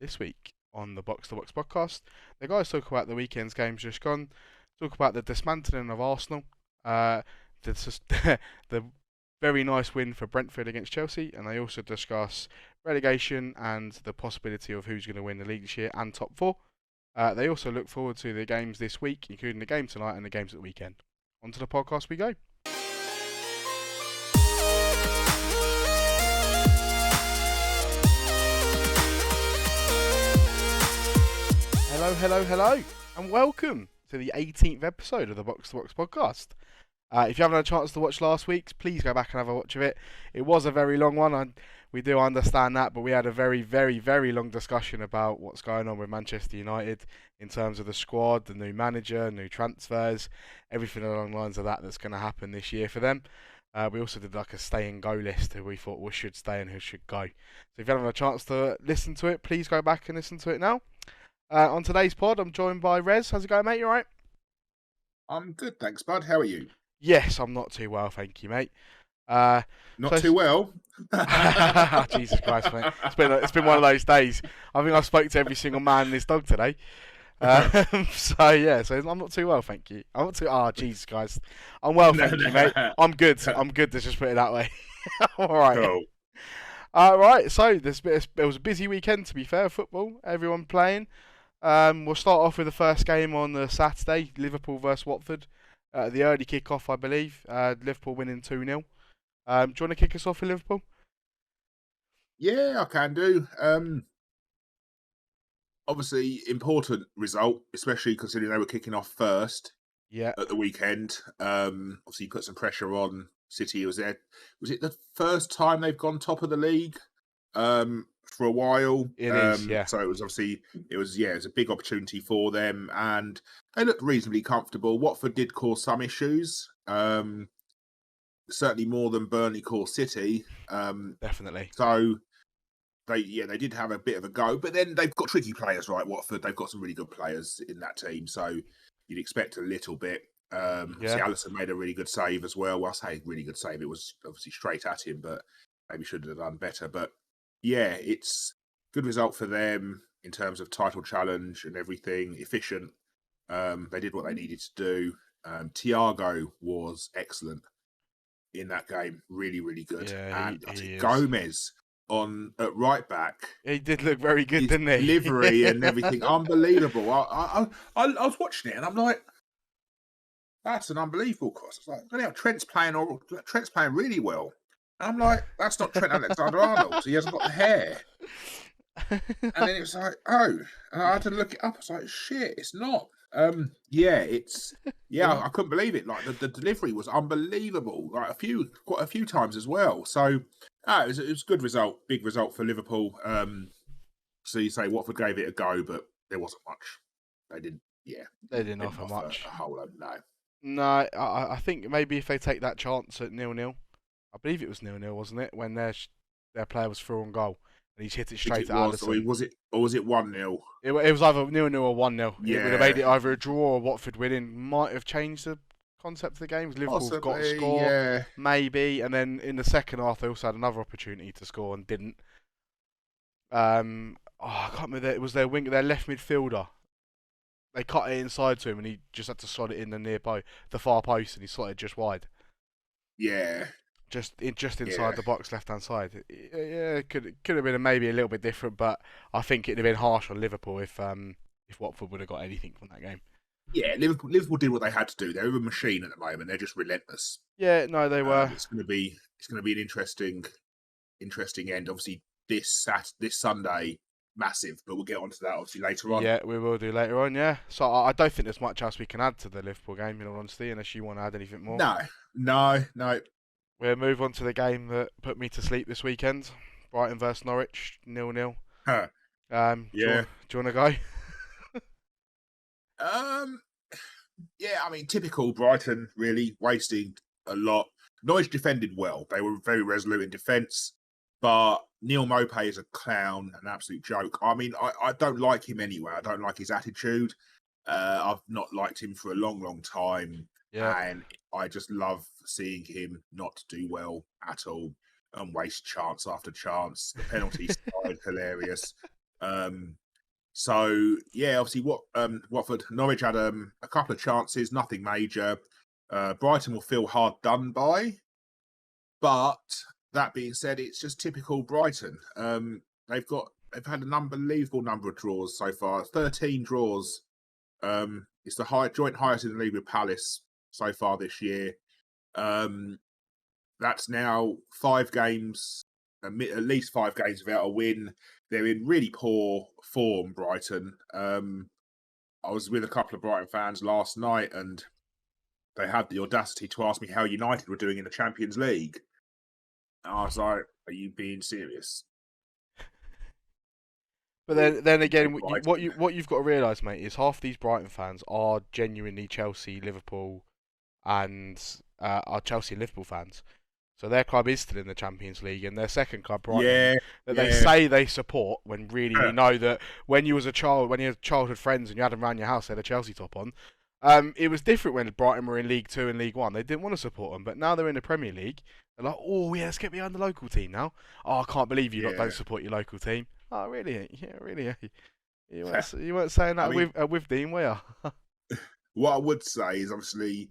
This week on the Box2Box podcast, the guys talk about the weekend's games just gone, talk about the dismantling of Arsenal, the, the very nice win for Brentford against Chelsea, and they also discuss relegation and the possibility of who's going to win the league this year and top four. They also look forward to the games this week, including the game tonight and the games at the weekend. On to the podcast we go. Hello, and welcome to the 18th episode of the Box2Box podcast. If you haven't had a chance to watch last week's, please go back and have a watch of it. It was a very long one, we do understand that, but we had a very, very, very long discussion about what's going on with Manchester United in terms of the squad, the new manager, new transfers, everything along the lines of that's going to happen this year for them. We also did like a stay and go list who we thought we should stay and who should go. So if you haven't had a chance to listen to it, please go back and listen to it now. On today's pod, I'm joined by Rez. How's it going, mate? You alright? I'm good, thanks, bud. How are you? Yes, I'm not too well, thank you, mate. Not too well? Jesus Christ, mate. It's been one of those days. I think I spoke to every single man and his dog today. So I'm not too well, thank you. I'm not too... Oh, Jesus Christ. I'm well, thank you, mate. I'm good. Let's just put it that way. Alright. Cool. Right, so it was a busy weekend, to be fair, football. Everyone playing. We'll start off with the first game on the Saturday, Liverpool versus Watford. The early kick-off, I believe. Liverpool winning 2-0. Do you want to kick us off with Liverpool? Yeah, I can do. Obviously, important result, especially considering they were kicking off first at the weekend. Obviously, put some pressure on City. Was it the first time they've gone top of the league for a while? It is, yeah. So it was a big opportunity for them, and they looked reasonably comfortable. Watford did cause some issues, certainly more than Burnley caused City. Definitely. So they did have a bit of a go, but then they've got tricky players, right? Watford, they've got some really good players in that team, so you'd expect a little bit. Alisson made a really good save as well. Well, I say really good save. It was obviously straight at him, but maybe should have done better. But yeah, it's good result for them in terms of title challenge and everything. Efficient. They did what they needed to do. Thiago was excellent in that game. Really, really good. Yeah, and he is. Gomez at right back. He did look very good, didn't he? Delivery and everything, unbelievable. I was watching it and I'm like, that's an unbelievable cross. It's like, you know, Trent's playing really well. And I'm like, that's not Trent Alexander-Arnold. So he hasn't got the hair. And then it was like, oh, and I had to look it up. I was like, shit, it's not. I couldn't believe it. Like the delivery was unbelievable. Like quite a few times as well. So it was a good result, big result for Liverpool. So you say Watford gave it a go, but there wasn't much. They didn't offer much. A whole lot, no. No, I think maybe if they take that chance at 0-0, I believe it was 0-0, wasn't it? When their player was through on goal and he's hit it straight at Alisson. Or was it 1-0? It was either 0-0 or 1-0. Yeah. It would have made it either a draw or Watford winning. Might have changed the concept of the game. Liverpool got a score, maybe, and then in the second half they also had another opportunity to score and didn't. I can't remember. It was their left midfielder. They cut it inside to him, and he just had to slot it in the far post, and he slotted just wide. Yeah, just inside the box, left hand side. Yeah, it could have been maybe a little bit different, but I think it'd have been harsh on Liverpool if Watford would have got anything from that game. Yeah, Liverpool did what they had to do. They're a machine at the moment. They're just relentless. Yeah, no, they were. It's going to be an interesting end. Obviously, this Sunday. Massive, but we'll get onto that obviously later on. Yeah, we will do later on, yeah. So I don't think there's much else we can add to the Liverpool game, in all honesty, unless you want to add anything more. No. We'll move on to the game that put me to sleep this weekend. Brighton versus Norwich, 0-0. Huh. Do you want to go? Yeah, I mean, typical Brighton, really, wasting a lot. Norwich defended well. They were very resolute in defence. But Neil Maupay is a clown, an absolute joke. I mean, I don't like him anyway. I don't like his attitude. I've not liked him for a long, long time. Yeah. And I just love seeing him not do well at all and waste chance after chance. The penalty side, hilarious. So yeah, obviously, Watford, Norwich had a couple of chances, nothing major. Brighton will feel hard done by, but that being said, it's just typical Brighton. They've had an unbelievable number of draws so far, 13 draws. It's the joint highest in the league with Palace so far this year. That's now 5 games, at least 5 games without a win. They're in really poor form, Brighton. I was with a couple of Brighton fans last night, and they had the audacity to ask me how United were doing in the Champions League. And I was like, "Are you being serious?" But then again, what you've got to realise, mate, is half these Brighton fans are genuinely Chelsea, Liverpool, and are Chelsea and Liverpool fans. So their club is still in the Champions League, and their second club, Brighton, that they say they support, when really we know that when you was a child, when you had childhood friends and you had them around your house, they had a Chelsea top on. It was different when Brighton were in League 2 and League 1. They didn't want to support them, but now they're in the Premier League. They're like, oh yeah, let's get behind the local team now. Oh, I can't believe you lot don't support your local team. Oh, really? Yeah, really? You weren't saying that with Dean, were you? What I would say is, obviously,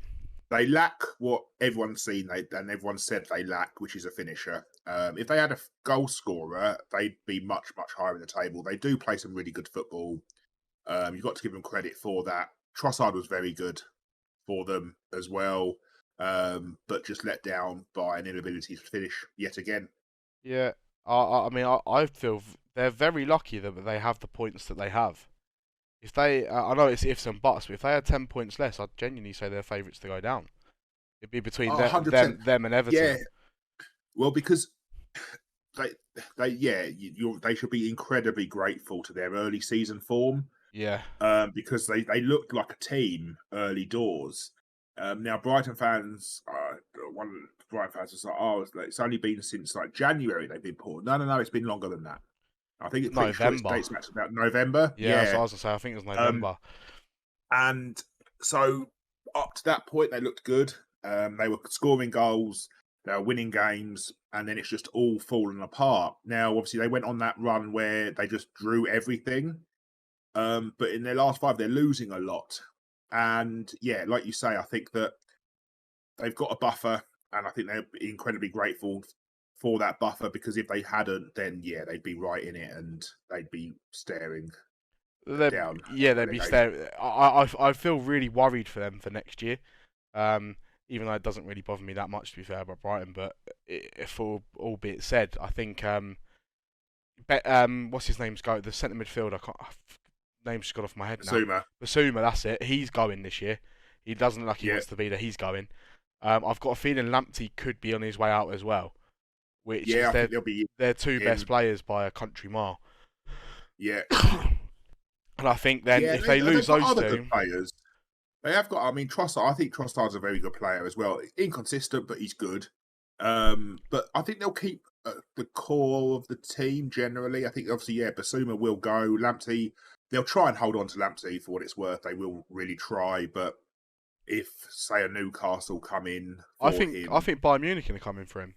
they lack what everyone's seen and everyone said they lack, which is a finisher. If they had a goal scorer, they'd be much, much higher in the table. They do play some really good football. You've got to give them credit for that. Trossard was very good for them as well, but just let down by an inability to finish yet again. Yeah, I mean, I feel they're very lucky that they have the points that they have. If they, I know it's ifs and buts, but if they had 10 points less, I'd genuinely say they're favourites to go down. It'd be between them and Everton. Yeah, well, because they should be incredibly grateful to their early season form. Yeah. Because they looked like a team early doors. Now Brighton fans, one of the Brighton fans was like, "Oh, it's only been since like January they've been poor." No, it's been longer than that. I think it's pretty sure it dates back to about November. Yeah, so I was gonna say I think it was November. And so up to that point, they looked good. They were scoring goals, they were winning games, and then it's just all fallen apart. Now, obviously, they went on that run where they just drew everything. But in their last 5, they're losing a lot. And yeah, like you say, I think that they've got a buffer, and I think they're incredibly grateful for that buffer, because if they hadn't, then yeah, they'd be right in it and they'd be staring down. Yeah, they'd be staring. I feel really worried for them for next year. Even though it doesn't really bother me that much, to be fair, about Brighton. But for all be it said, I think what's his name's go the centre midfielder. Name's just got off my head now. Basuma, that's it. He's going this year. He doesn't look like he wants to be there. He's going. I've got a feeling Lamptey could be on his way out as well. Which is their 2 best players by a country mile. Yeah. And I think then if they lose those two, good players. They have got. I mean, Trossard. I think Trossard's a very good player as well. Inconsistent, but he's good. But I think they'll keep the core of the team generally. I think obviously, Basuma will go. Lamptey, they'll try and hold on to Lamptey for what it's worth. They will really try. But if, say, a Newcastle come in, I think Bayern Munich are going to come in for him.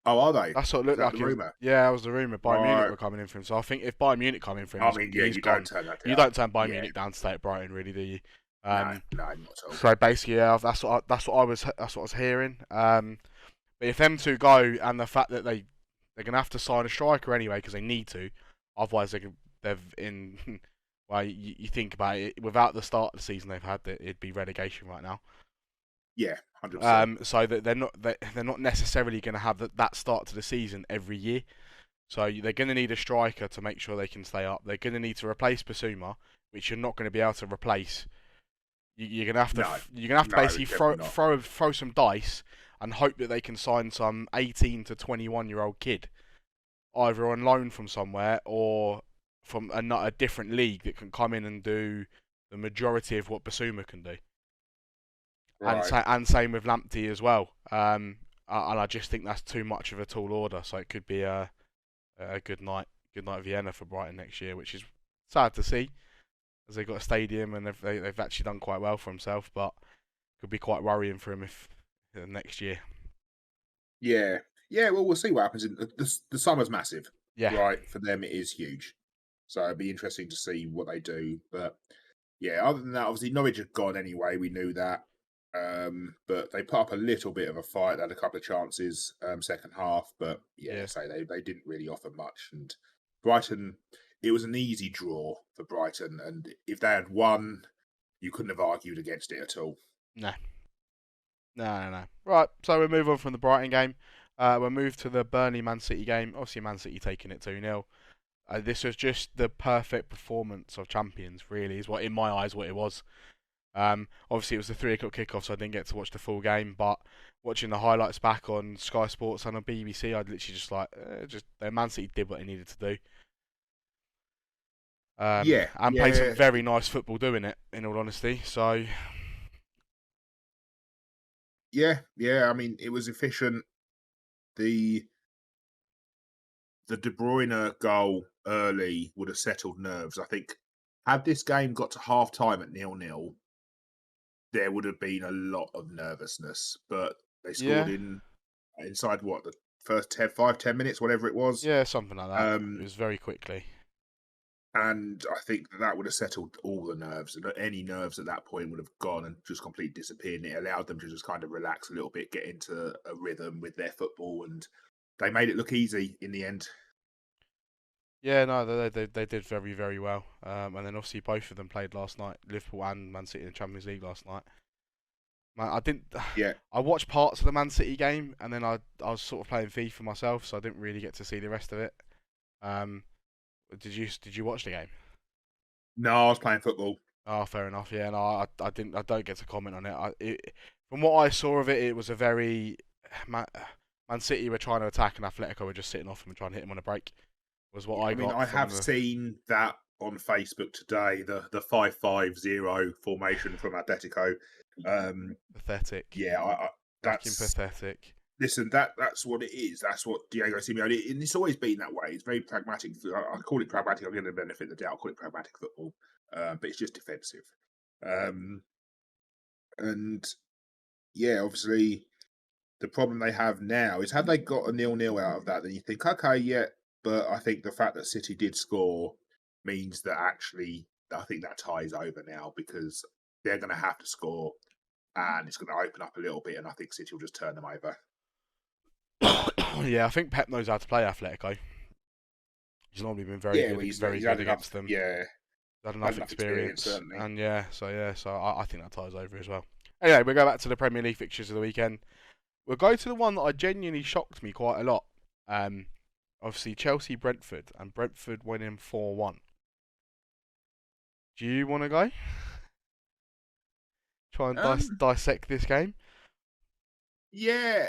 Oh, are they? That's what it looked like. Rumour? Yeah, that was the rumour. Bayern Munich were coming in for him. So I think if Bayern Munich come in for him, he's gone. You don't turn Bayern Munich down to stay at Brighton, really, do you? No, not at all. So basically, yeah, that's what I was hearing. But if them two go, and the fact that they're gonna have to sign a striker anyway because they need to, otherwise they've in. Well, you think about it. Without the start of the season they've had, it'd be relegation right now. Yeah, 100%. So that they're not necessarily going to have that start to the season every year. So they're going to need a striker to make sure they can stay up. They're going to need to replace Basuma, which you're not going to be able to replace. You're going to have to basically throw some dice and hope that they can sign some 18 to 21-year-old kid, either on loan from somewhere or from a different league that can come in and do the majority of what Basuma can do. Right. And same with Lamptey as well. And I just think that's too much of a tall order. So it could be a good night Vienna for Brighton next year, which is sad to see, as they've got a stadium and they've actually done quite well for himself, but could be quite worrying for him if next year. Yeah. Well, we'll see what happens. The summer's massive. Yeah. Right, for them it is huge. So it'd be interesting to see what they do. But yeah, other than that, obviously Norwich had gone anyway. We knew that. But they put up a little bit of a fight. They had a couple of chances second half, but yeah, so they didn't really offer much. And Brighton, it was an easy draw for Brighton, and if they had won, you couldn't have argued against it at all. No. No. Right, so we move on from the Brighton game. We'll move to the Burnley Man City game. Obviously, Man City taking it 2-0. This was just the perfect performance of champions, really, is what, in my eyes, what it was. Obviously, it was a 3 o'clock kickoff, so I didn't get to watch the full game. But watching the highlights back on Sky Sports and on BBC, I'd literally just Man City did what they needed to do. And played some very nice football doing it, in all honesty. So, yeah. I mean, it was efficient. The De Bruyne goal early would have settled nerves. I think had this game got to half time at 0-0, there would have been a lot of nervousness. But they scored inside what, the first 10 minutes, whatever it was. Yeah, something like that. It was very quickly. And I think that would have settled all the nerves. And any nerves at that point would have gone and just completely disappeared. And it allowed them to just kind of relax a little bit, get into a rhythm with their football. And they made it look easy in the end. Yeah, no, they did very, very well. And then obviously both of them played last night, Liverpool and Man City in the Champions League last night. Man, I didn't. Yeah. I watched parts of the Man City game, and then I was sort of playing FIFA myself, so I didn't really get to see the rest of it. Did you watch the game? No, I was playing football. Oh, fair enough. Yeah, no, I didn't. I don't get to comment on it. From what I saw of it, it was a very Man City were trying to attack, and Atletico were just sitting off them and trying to hit him on a break. Was what I got. I have seen that on Facebook today. The 5-5-0 formation from Atletico. Pathetic. Yeah, that's pathetic. Listen, that's what it is. That's what Diego Simeone, and it's always been that way. It's very pragmatic. I call it pragmatic. I'm going to benefit the doubt. I call it pragmatic football, but it's just defensive. And yeah, obviously, the problem they have now is had they got a 0-0 out of that, then you think, okay, yeah. But I think the fact that City did score means that actually, I think that tie is over now because they're going to have to score, and it's going to open up a little bit, and I think City will just turn them over. Yeah, I think Pep knows how to play Atletico. He's normally been very good against them. Yeah, he's had enough experience and so I think that ties over as well. Anyway, we'll go back to the Premier League fixtures of the weekend. We'll go to the one that I genuinely shocked me quite a lot. Obviously Chelsea Brentford, and Brentford winning 4-1. Do you want to go? Try and dissect this game? Yeah.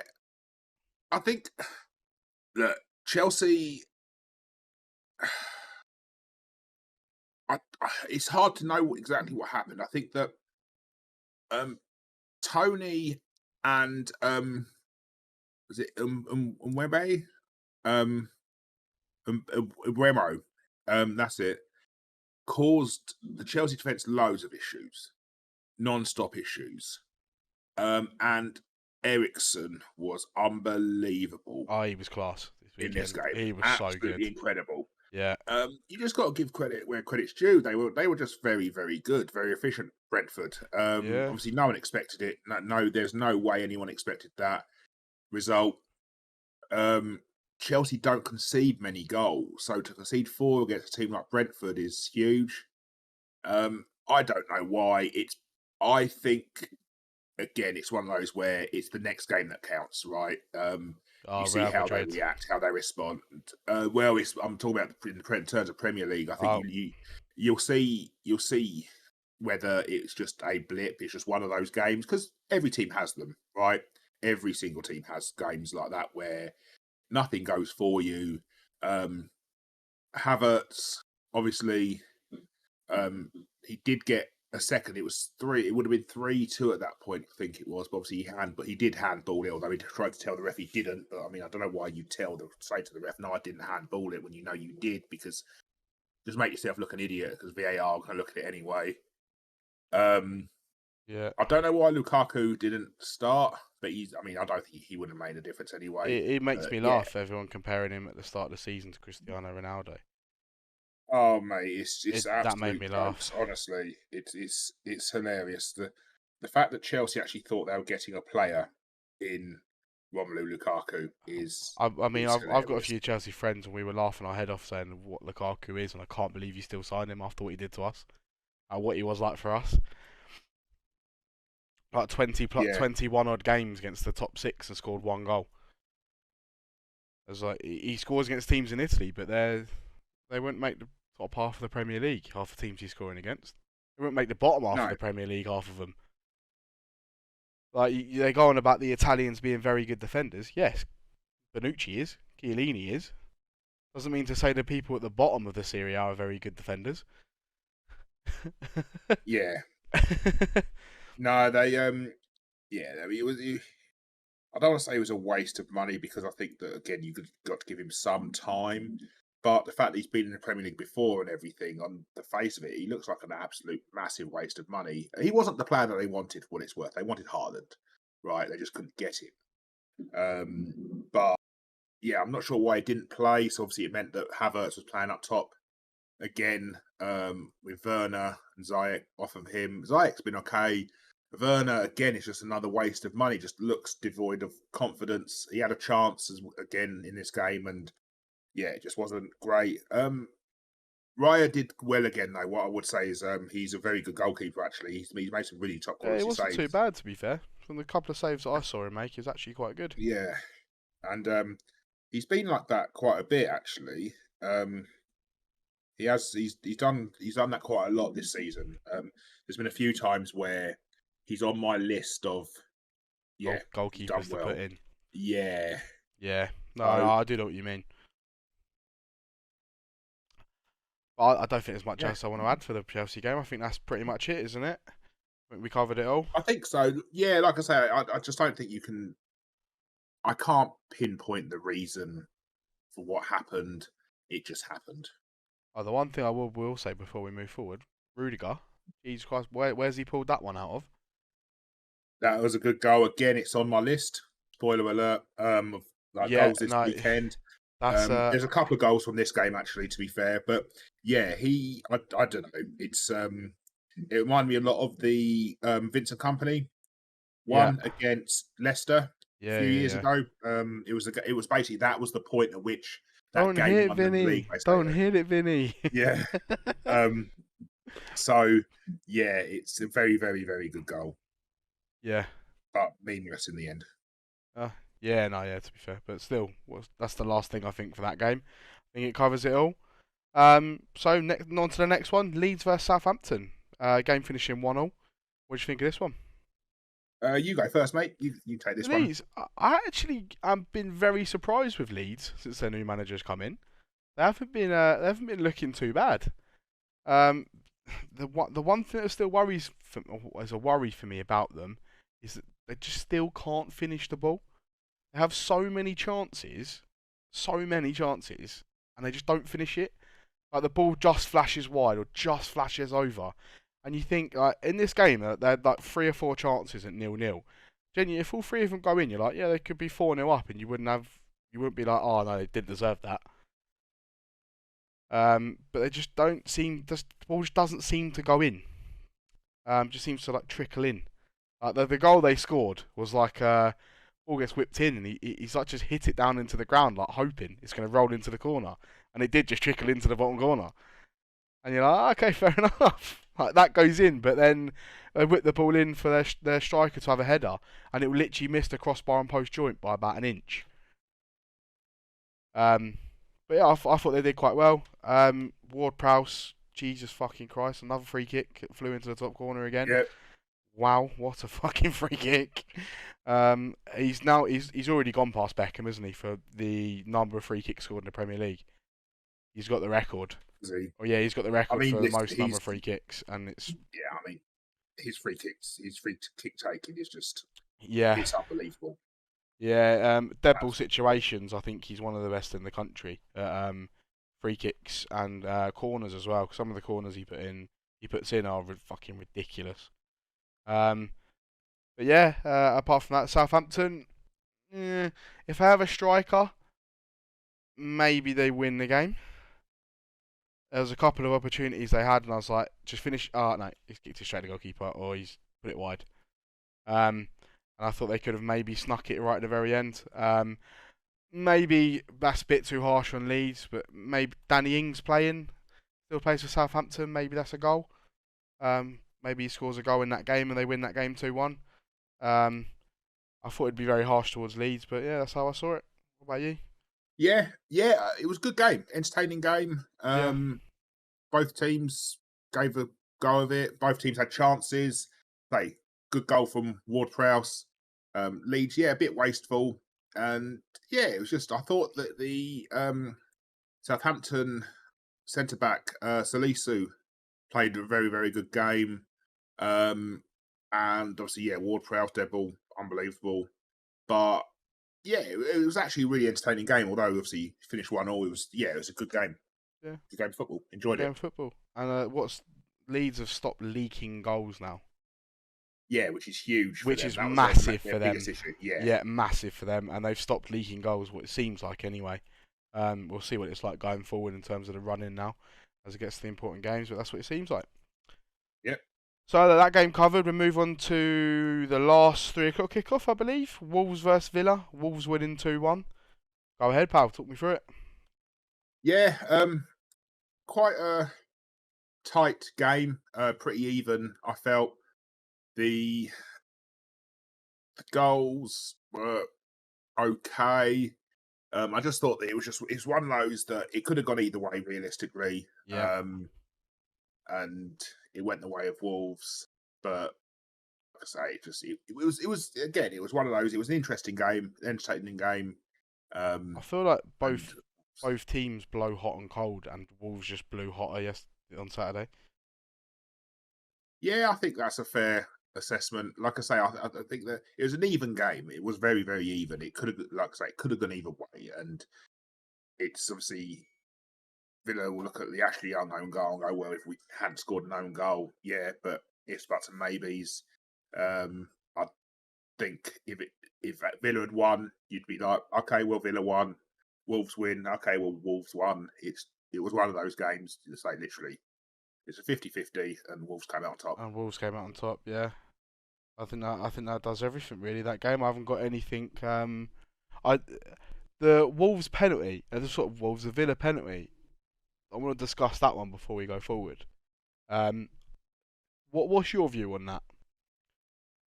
I think, look, Chelsea, it's hard to know exactly what happened. I think that Tony and was it Mwebe? Remo, that's it, caused the Chelsea defence loads of issues, non-stop issues. And Eriksen was unbelievable. Oh, he was class in this game. He was absolutely so good, incredible. Yeah. You just got to give credit where credit's due. They were just very, very good, very efficient. Brentford. Obviously, no one expected it. No, there's no way anyone expected that result. Chelsea don't concede many goals, so to concede 4 against a team like Brentford is huge. I don't know why. I think, again, it's one of those where it's the next game that counts, right? You see how they react, how they respond. I'm talking about in terms of Premier League. I think you'll see whether it's just a blip. It's just one of those games because every team has them, right? Every single team has games like that where nothing goes for you. Havertz, obviously, he did get a second. It was 3. It would have been 3-2 at that point, I think it was. But obviously, he did handball it, although he tried to tell the ref he didn't. But I mean, I don't know why you say to the ref, "No, I didn't handball it," when you know you did, because just make yourself look an idiot because VAR are going to look at it anyway. Yeah, I don't know why Lukaku didn't start, but I don't think he would have made a difference anyway. It makes me laugh. Everyone comparing him at the start of the season to Cristiano Ronaldo. Oh mate, it's That made absolute me jokes. laugh. Honestly, it's hilarious. The fact that Chelsea actually thought they were getting a player in Romelu Lukaku I mean, is I've got a hilarious. few Chelsea friends, and we were laughing our head off saying what Lukaku is, and I can't believe you still signed him after what he did to us, what he was like for us. Like 21 odd games against the top six and scored 1 goal. It's like he scores against teams in Italy, but they wouldn't make the top half of the Premier League. Half the teams he's scoring against, they wouldn't make the bottom half of No, the Premier League. Half of them. Like they go on about the Italians being very good defenders. Yes, Bonucci is, Chiellini is. Doesn't mean to say the people at the bottom of the Serie A are very good defenders. yeah, no, yeah, I mean, I don't want to say it was a waste of money because I think that again got to give him some time. But the fact that he's been in the Premier League before and everything, on the face of it, he looks like an absolute massive waste of money. He wasn't the player that they wanted for what it's worth. They wanted Haaland, right? They just couldn't get him. But yeah, I'm not sure why he didn't play. So obviously it meant that Havertz was playing up top again with Werner and Ziyech off of him. Ziyech's been okay. Werner, again, is just another waste of money. Just looks devoid of confidence. He had a chance again in this game, and yeah, it just wasn't great. Raya did well again, though. What I would say is he's a very good goalkeeper, actually. He's made some really top Yeah, quality it wasn't saves. too bad, to be fair. From the couple of saves that I saw him make, he was actually quite good. Yeah. And he's been like that quite a bit, actually. He's done that quite a lot this season. There's been a few times where he's on my list of Goalkeepers to put in. Yeah. Yeah. No, I do know what you mean. But I don't think there's much else I want to add for the Chelsea game. I think that's pretty much it, isn't it? I think we covered it all. I think so. Yeah, like I say, I just don't think you can. I can't pinpoint the reason for what happened. It just happened. Oh, the one thing I will say before we move forward, Rudiger, Jesus Christ, where's he pulled that one out of? That was a good goal. Again, it's on my list. Spoiler alert. Of goals this weekend. There's a couple of goals from this game actually, to be fair. But yeah, I don't know. It's it reminded me a lot of the Vincent Kompany one against Leicester a few years ago. It was basically that was the point at which that game won the league. Don't hit it, Vinny. Yeah. So yeah, it's a very, very, very good goal. Yeah. But meaningless in the end. To be fair, but still, that's the last thing I think for that game. I think it covers it all. So on to the next one, Leeds versus Southampton. Game finishing 1-1. What do you think of this one? You go first, mate. You take this Leeds, I actually have been very surprised with Leeds since their new manager's come in. They haven't been looking too bad. The one thing that still is a worry for me about them is that they just still can't finish the ball. They have so many chances, and they just don't finish it. Like the ball just flashes wide or just flashes over, and you think in this game they had like 3 or 4 chances at 0-0. Genuinely, if all 3 of them go in, you're like, yeah, they could be 4-0 up, and you wouldn't be like, oh no, they didn't deserve that. But they just don't seem. The ball just doesn't seem to go in. Just seems to like trickle in. The goal they scored was like ball gets whipped in and he's like just hit it down into the ground like hoping it's going to roll into the corner, and it did just trickle into the bottom corner. And you're like, okay, fair enough. Like that goes in, but then they whip the ball in for their striker to have a header, and it will literally miss the crossbar and post joint by about an inch. But yeah, I thought they did quite well. Ward-Prowse, Jesus fucking Christ, another free kick flew into the top corner again. Yep. Wow, what a fucking free kick. He's already gone past Beckham, isn't he, for the number of free kicks scored in the Premier League. He's got the record. Is he? Oh yeah, he's got the record for the most number of free kicks, and it's his free kick taking is just it's unbelievable. Yeah, dead ball situations. I think he's one of the best in the country at free kicks and corners as well. Some of the corners he puts in are fucking ridiculous. But yeah, apart from that, Southampton, if I have a striker, maybe they win the game. there was a couple of opportunities they had, and I was like, just finish. Oh no, he's kicked it straight to the goalkeeper, or he's put it wide. And I thought they could have maybe snuck it right at the very end. Maybe that's a bit too harsh on Leeds, but maybe Danny Ings still plays for Southampton. Maybe that's a goal. Maybe he scores a goal in that game and they win that game 2-1. I thought it'd be very harsh towards Leeds, but yeah, that's how I saw it. What about you? Yeah, it was a good game, entertaining game. Yeah. Both teams gave a go of it. Both teams had chances. Good goal from Ward-Prowse. Leeds, a bit wasteful. And yeah, it was just, I thought that the Southampton centre-back, Salisu, played a very, very good game. And obviously, Ward-Prowse, dead ball, unbelievable. But yeah, it was actually a really entertaining game, although obviously finished 1-1. It was a good game. Yeah. Good game of football. Enjoyed it. Game of football. And Leeds have stopped leaking goals now. Yeah, which is huge. Which is massive for them. Yeah, massive for them, and they've stopped leaking goals. What it seems like, anyway. We'll see what it's like going forward in terms of the run-in now, as it gets to the important games. But that's what it seems like. Yep. So that game covered, we move on to the last 3:00 kickoff, I believe. Wolves versus Villa. Wolves winning 2-1. Go ahead, pal. Talk me through it. Yeah. Quite a tight game. Pretty even. I felt the goals were okay. I just thought that it's one of those that it could have gone either way realistically. Yeah. And it went the way of Wolves, but like I say, it was one of those. It was an interesting game, entertaining game. I feel like both teams blow hot and cold, and Wolves just blew hotter on Saturday. Yeah, I think that's a fair assessment. Like I say, I think that it was an even game. It was very, very even. It could have, like I say, it could have gone either way. And it's obviously Villa will look at the Ashley Young own goal and go, well, if we hadn't scored an own goal, yeah, but it's but some maybes. I think if Villa had won, you'd be like, okay, well, Villa won, Wolves win, okay, well, Wolves won. It was one of those games, to say literally. It's a 50-50 and Wolves came out on top. And Wolves came out on top, yeah. I think that does everything really. That game, I haven't got anything. The Wolves penalty, the Villa penalty. I want to discuss that one before we go forward. What's your view on that?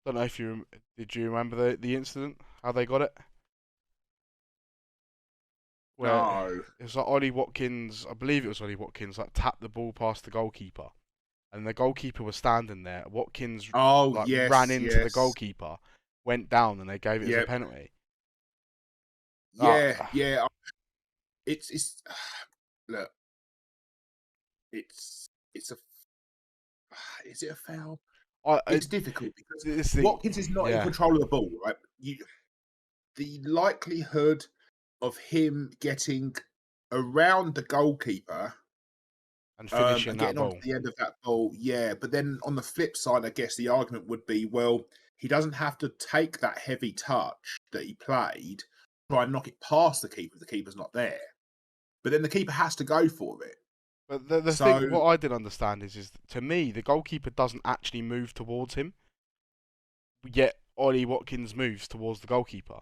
Don't know if did you remember the incident? How they got it? No. It was like Ollie Watkins. I believe it was Ollie Watkins. Like tapped the ball past the goalkeeper, and the goalkeeper was standing there. Watkins ran into the goalkeeper, went down, and they gave it as a penalty. Yeah. It's look. It's a. Is it a foul? It's difficult because Watkins is not in control of the ball, right? The likelihood of him getting around the goalkeeper and finishing and that getting ball. onto the end of that ball, yeah. But then on the flip side, I guess the argument would be, well, he doesn't have to take that heavy touch that he played, try and knock it past the keeper if the keeper's not there. But then the keeper has to go for it. But the thing, what I didn't understand is to me, the goalkeeper doesn't actually move towards him, yet Ollie Watkins moves towards the goalkeeper.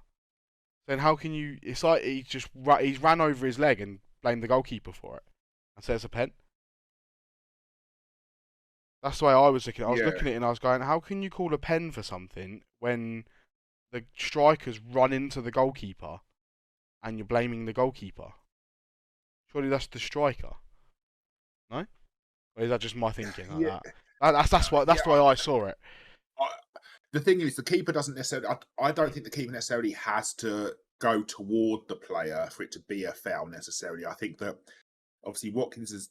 Then how can you? It's like he's ran over his leg and blamed the goalkeeper for it, and says a pen. That's the way I was looking at it. I was looking at it and I was going, how can you call a pen for something when the strikers run into the goalkeeper and you're blaming the goalkeeper? Surely that's the striker. No? Or is that just my thinking like that? That's the way I saw it. The thing is, the keeper doesn't necessarily. I don't think the keeper necessarily has to go toward the player for it to be a foul necessarily. I think that obviously Watkins has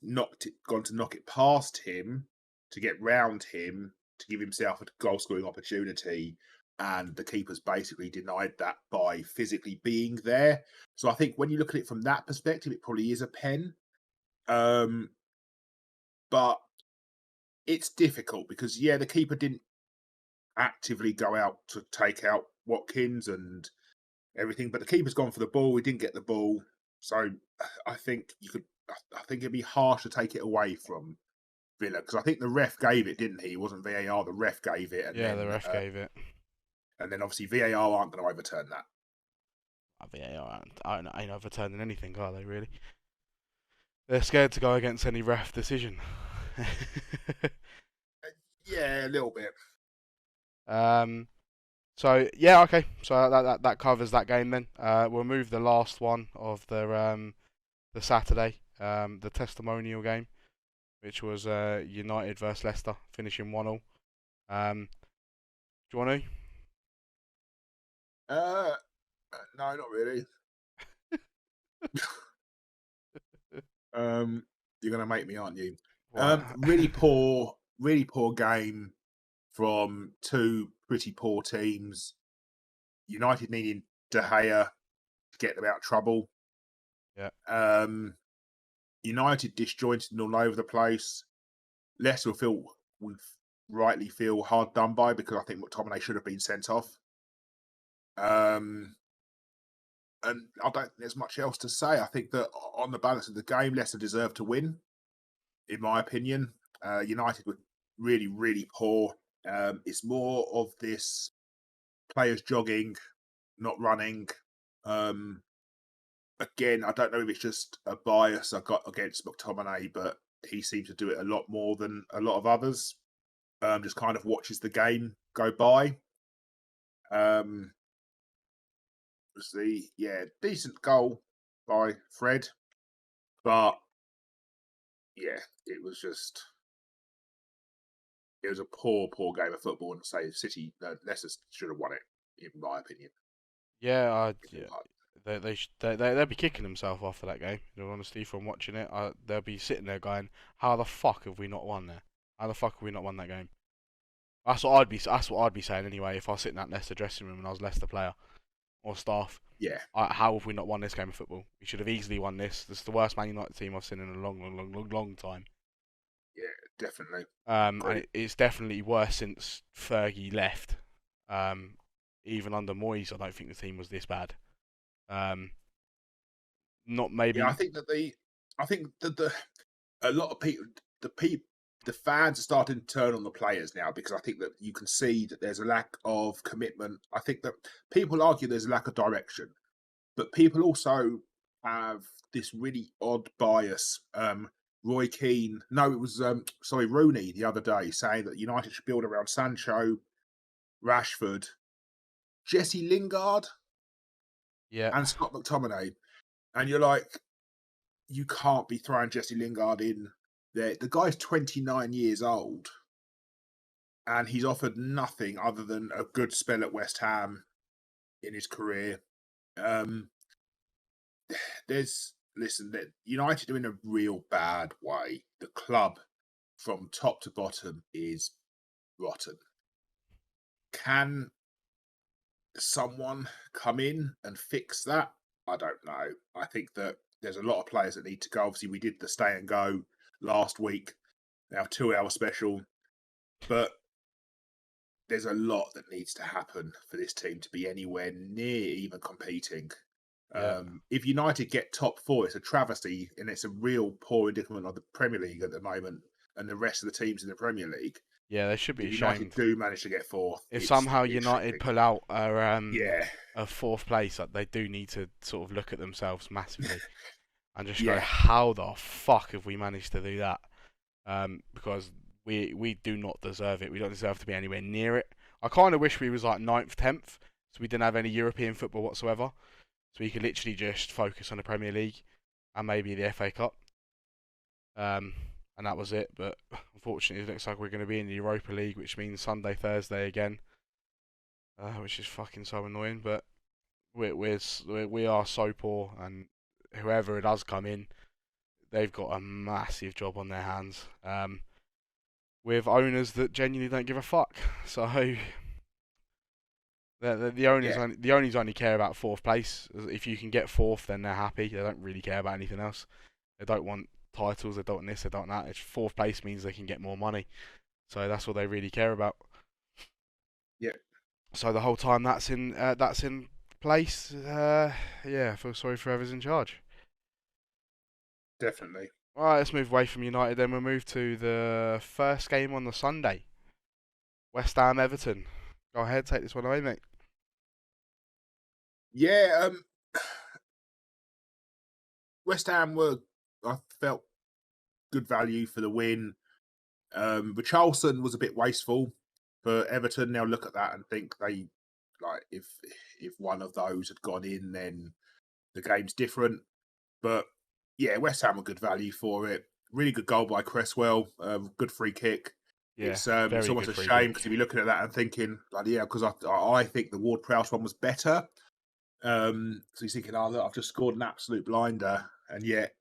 gone to knock it past him to get round him to give himself a goal scoring opportunity, and the keeper's basically denied that by physically being there. So I think when you look at it from that perspective, it probably is a pen. But it's difficult because the keeper didn't actively go out to take out Watkins and everything, but the keeper's gone for the ball. He didn't get the ball, so I think you could I think it'd be harsh to take it away from Villa, because I think the ref gave it, didn't he? It wasn't VAR. The ref gave it, Yeah, the ref gave it. And then obviously VAR aren't going to overturn that. VAR ain't overturning anything, are they? Really? They're scared to go against any ref decision. Yeah, a little bit. So yeah, okay. So that covers that game then. We'll move the last one of the Saturday, the testimonial game, which was United versus Leicester, finishing 1-1. Do you want No, not really. You're gonna make me, aren't you? Really poor game from two pretty poor teams. United needing De Gea to get them out of trouble. Yeah. United disjointed and all over the place. Leicester would rightly feel hard done by, because I think McTominay should have been sent off. And I don't think there's much else to say. I think that on the balance of the game, Leicester deserved to win, in my opinion. United were really, really poor. It's more of this players jogging, not running. Again, I don't know if it's just a bias I got against McTominay, but he seems to do it a lot more than a lot of others. Just kind of watches the game go by. Decent goal by Fred, but yeah, it was a poor game of football, and say Leicester should have won it, in my opinion. Yeah, they'll be kicking themselves off for that game. In all honesty, from watching it, they'll be sitting there going, "How the fuck have we not won there? How the fuck have we not won that game?" That's what I'd be saying anyway if I was sitting in that Leicester dressing room and I was Leicester player or staff. Yeah. How have we not won this game of football? We should have easily won this. This is the worst Man United team I've seen in a long time. Yeah, definitely. And it's definitely worse since Fergie left. Even under Moyes, I don't think the team was this bad. Not maybe. Yeah, I think that a lot of people, the fans are starting to turn on the players now, because I think that you can see that there's a lack of commitment. I think that people argue there's a lack of direction, but people also have this really odd bias. Rooney the other day, saying that United should build around Sancho, Rashford, Jesse Lingard, and Scott McTominay. And you're like, you can't be throwing Jesse Lingard in there. The guy's 29 years old, and he's offered nothing other than a good spell at West Ham in his career. That United are in a real bad way. The club, from top to bottom, is rotten. Can someone come in and fix that? I don't know. I think that there's a lot of players that need to go. Obviously, we did the stay and go last week, our 2-hour special, but there's a lot that needs to happen for this team to be anywhere near even competing. If United get top 4, it's a travesty, and it's a real poor indictment of the Premier League at the moment and the rest of the teams in the Premier League. Yeah, they should be if ashamed. United do manage to get 4th. If somehow United pull out a 4th place, they do need to sort of look at themselves massively and just go, how the fuck have we managed to do that? Because we do not deserve it. We don't deserve to be anywhere near it. I kind of wish we was like 9th, 10th, so we didn't have any European football whatsoever. So we could literally just focus on the Premier League and maybe the FA Cup. And that was it. But unfortunately, it looks like we're going to be in the Europa League, which means Sunday, Thursday again, which is fucking so annoying. But we are so poor, and whoever it does come in, they've got a massive job on their hands. With owners that genuinely don't give a fuck. So the owners only care about 4th place. If you can get 4th, then they're happy. They don't really care about anything else. They don't want titles. They don't want this. They don't want that. It's 4th place means they can get more money. So that's what they really care about. Yeah. So the whole time that's in place, I feel sorry for whoever's in charge. definitely. All right, let's move away from United. Then we'll move to the first game on the Sunday. West Ham Everton. Go ahead, take this one away, mate. Yeah, West Ham were, I felt, good value for the win. Richarlison was a bit wasteful for Everton. Now look at that and think they if one of those had gone in, then the game's different. But yeah, West Ham were good value for it. Really good goal by Cresswell. Good free kick. Yeah, It's very almost good a free shame kick. because you'd be looking at that and thinking, like, yeah, because I think the Ward-Prowse one was better. So he's thinking, oh look, I've just scored an absolute blinder, and yet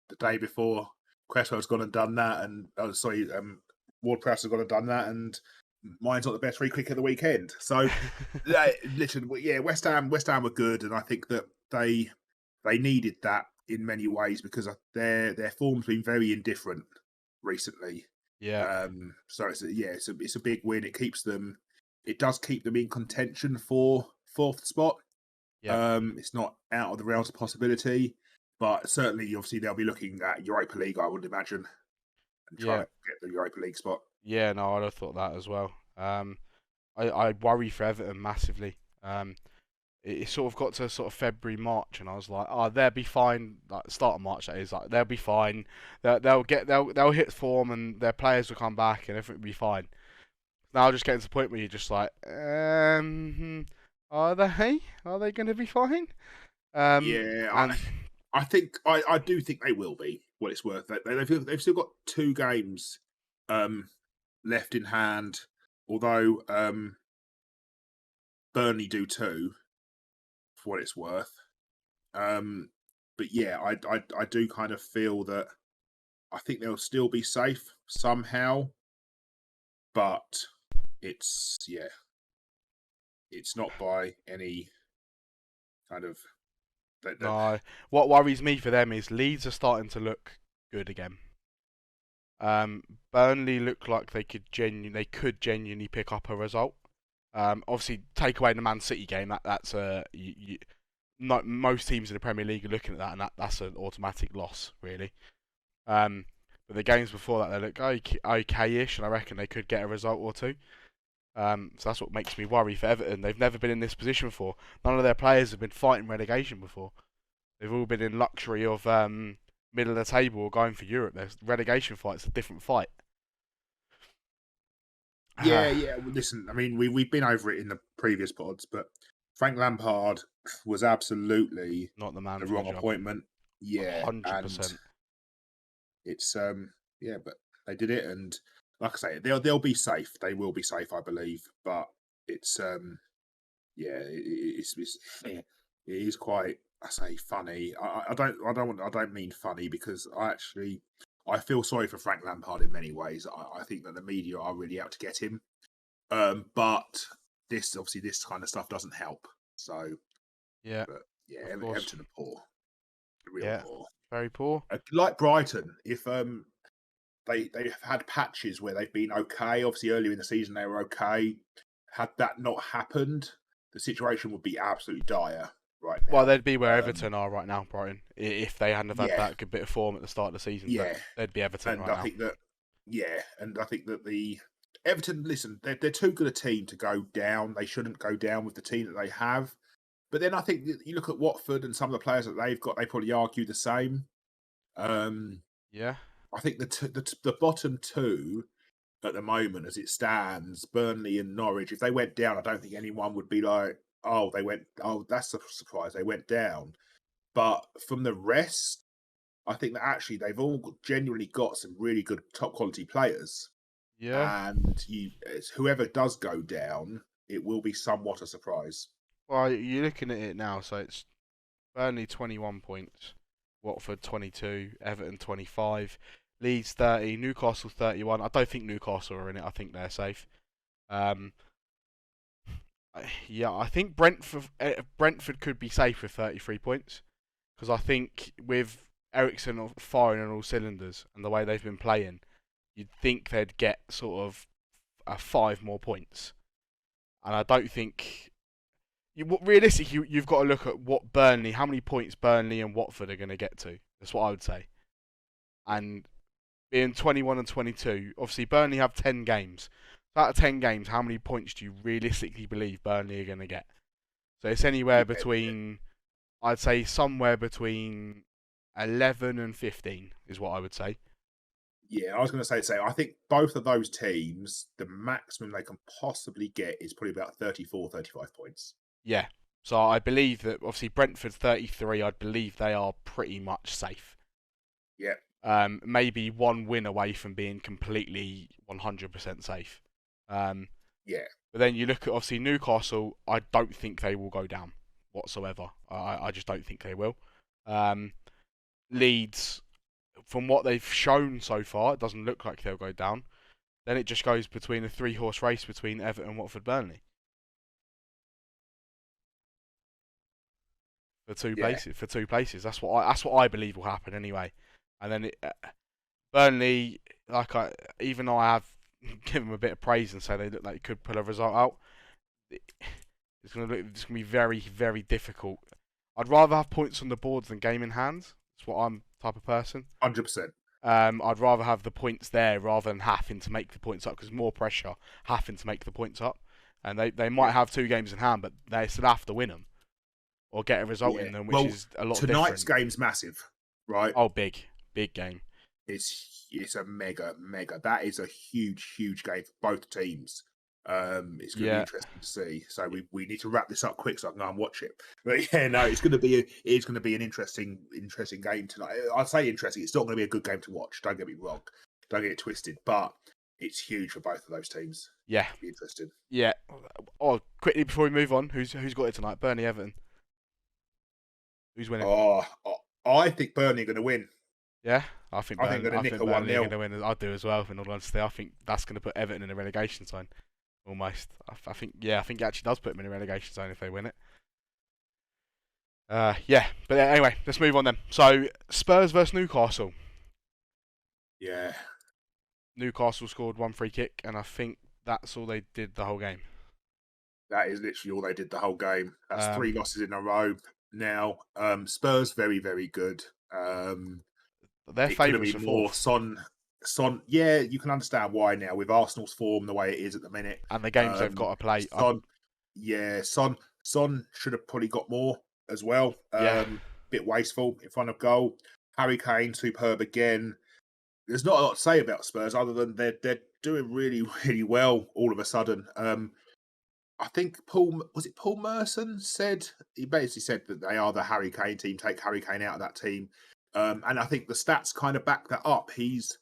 the day before Cresswell's gone and done that, and Ward-Prowse has gone and done that, and mine's not the best free kick of the weekend. So literally, yeah, West Ham were good, and I think that they needed that in many ways because their form's been very indifferent recently. Yeah. So it's a big win. It does keep them in contention for fourth spot. Yeah. It's not out of the realms of possibility, but certainly, obviously, they'll be looking at Europa League, I would imagine, and try Yeah. to get the Europa League spot. Yeah, no, I'd have thought that as well. I worry for Everton massively. It sort of got to sort of February, March, and I was like, oh, they'll be fine. Like start of March, that is, like they'll be fine. They'll hit form, and their players will come back, and everything will be fine. Now just getting to the point where you're just like, are they? Are they going to be fine? Yeah, I think I do think they will be. What it's worth, they've still got 2 games left in hand. Although Burnley do too, for what it's worth. But yeah, I do kind of feel that I think they'll still be safe somehow, but it's not by any kind of. No, what worries me for them is Leeds are starting to look good again. Burnley look like they could genuinely pick up a result. Obviously, take away the Man City game. That's not most teams in the Premier League are looking at that, and that's an automatic loss, really. But the games before that, they look okay-ish, and I reckon they could get a result or two. So that's what makes me worry for Everton. They've never been in this position before. None of their players have been fighting relegation before. They've all been in luxury of middle of the table or going for Europe. There's relegation fight's a different fight. Yeah. Well, listen, I mean, we've been over it in the previous pods, but Frank Lampard was absolutely not the man the for wrong the job. appointment. Yeah, 100%. And it's but they did it, and like I say, they'll be safe. They will be safe, I believe. But it's it is quite, I say, funny. I don't mean funny because I feel sorry for Frank Lampard in many ways. I think that the media are really out to get him. But this kind of stuff doesn't help. So yeah, Everton are poor, real poor, very poor. Like Brighton, if they've had patches where they've been okay. Obviously, earlier in the season they were okay. Had that not happened, the situation would be absolutely dire right now. Well, they'd be where Everton are right now, Brighton. If they hadn't have had that good bit of form at the start of the season, they'd be Everton right now. And I think that the Everton, listen, they're too good a team to go down. They shouldn't go down with the team that they have. But then I think that you look at Watford and some of the players that they've got, they probably argue the same. I think the bottom 2 at the moment, as it stands, Burnley and Norwich, if they went down, I don't think anyone would be like, oh, that's a surprise, they went down. But from the rest, I think that actually they've all genuinely got some really good top quality players. Yeah. And whoever does go down, it will be somewhat a surprise. Well, you're looking at it now, so it's Burnley 21 points, Watford 22, Everton 25, Leeds 30, Newcastle 31. I don't think Newcastle are in it. I think they're safe. I think Brentford could be safe with 33 points because I think with Eriksen firing on all cylinders and the way they've been playing, you'd think they'd get sort of 5 more points. And I don't think realistically you've got to look at how many points Burnley and Watford are going to get to. That's what I would say. and being 21 and 22, obviously Burnley have 10 games. So out of 10 games, how many points do you realistically believe Burnley are going to get? So it's anywhere between, I'd say somewhere between 11 and 15 is what I would say. Yeah, I was going to say, I think both of those teams, the maximum they can possibly get is probably about 34, 35 points. Yeah. So I believe that obviously Brentford 33, I believe they are pretty much safe. Yeah. Maybe one win away from being completely 100% safe. Yeah. But then you look at obviously Newcastle, I don't think they will go down whatsoever. I just don't think they will. Leeds, from what they've shown so far, it doesn't look like they'll go down. Then it just goes between a 3-horse race between Everton, Watford, Burnley. For two places. That's what I believe will happen anyway. And then Burnley, even though I have given them a bit of praise and say they look like they could pull a result out, it's gonna be very, very difficult. I'd rather have points on the boards than game in hands. That's what I'm type of person. 100%. I'd rather have the points there rather than having to make the points up, because more pressure having to make the points up. And they might have 2 games in hand, but they still have to win them or get a result in them, which is a lot different. Tonight's game's massive, right? Oh, big game. It's a mega. That is a huge game for both teams. It's going to be interesting to see. So we need to wrap this up quick so I can go and watch it. But yeah, no, it's going to be an interesting game tonight. I'd say interesting. It's not going to be a good game to watch. Don't get me wrong. Don't get it twisted. But it's huge for both of those teams. Yeah, it'll be interesting. Yeah. Oh, quickly before we move on, who's got it tonight? Burnley, Everton. Who's winning? Oh, I think Burnley are going to win. Yeah, I think Burnley are going to win. I do as well. In all honesty, I think that's going to put Everton in a relegation zone. Almost. I think it actually does put them in a relegation zone if they win it. Yeah, but anyway, let's move on then. So Spurs versus Newcastle. Yeah. Newcastle scored 1 free kick, and I think that's all they did the whole game. That is literally all they did the whole game. That's 3 losses in a row now. Spurs very, very good. Their favourites for more Son. Yeah, you can understand why now with Arsenal's form the way it is at the minute and the games they've got to play. Son should have probably got more as well. Bit wasteful in front of goal. Harry Kane superb again. There's not a lot to say about Spurs other than they're doing really, really well all of a sudden. I think Paul Merson he basically said that they are the Harry Kane team. Take Harry Kane out of that team, and I think the stats kind of back that up. He's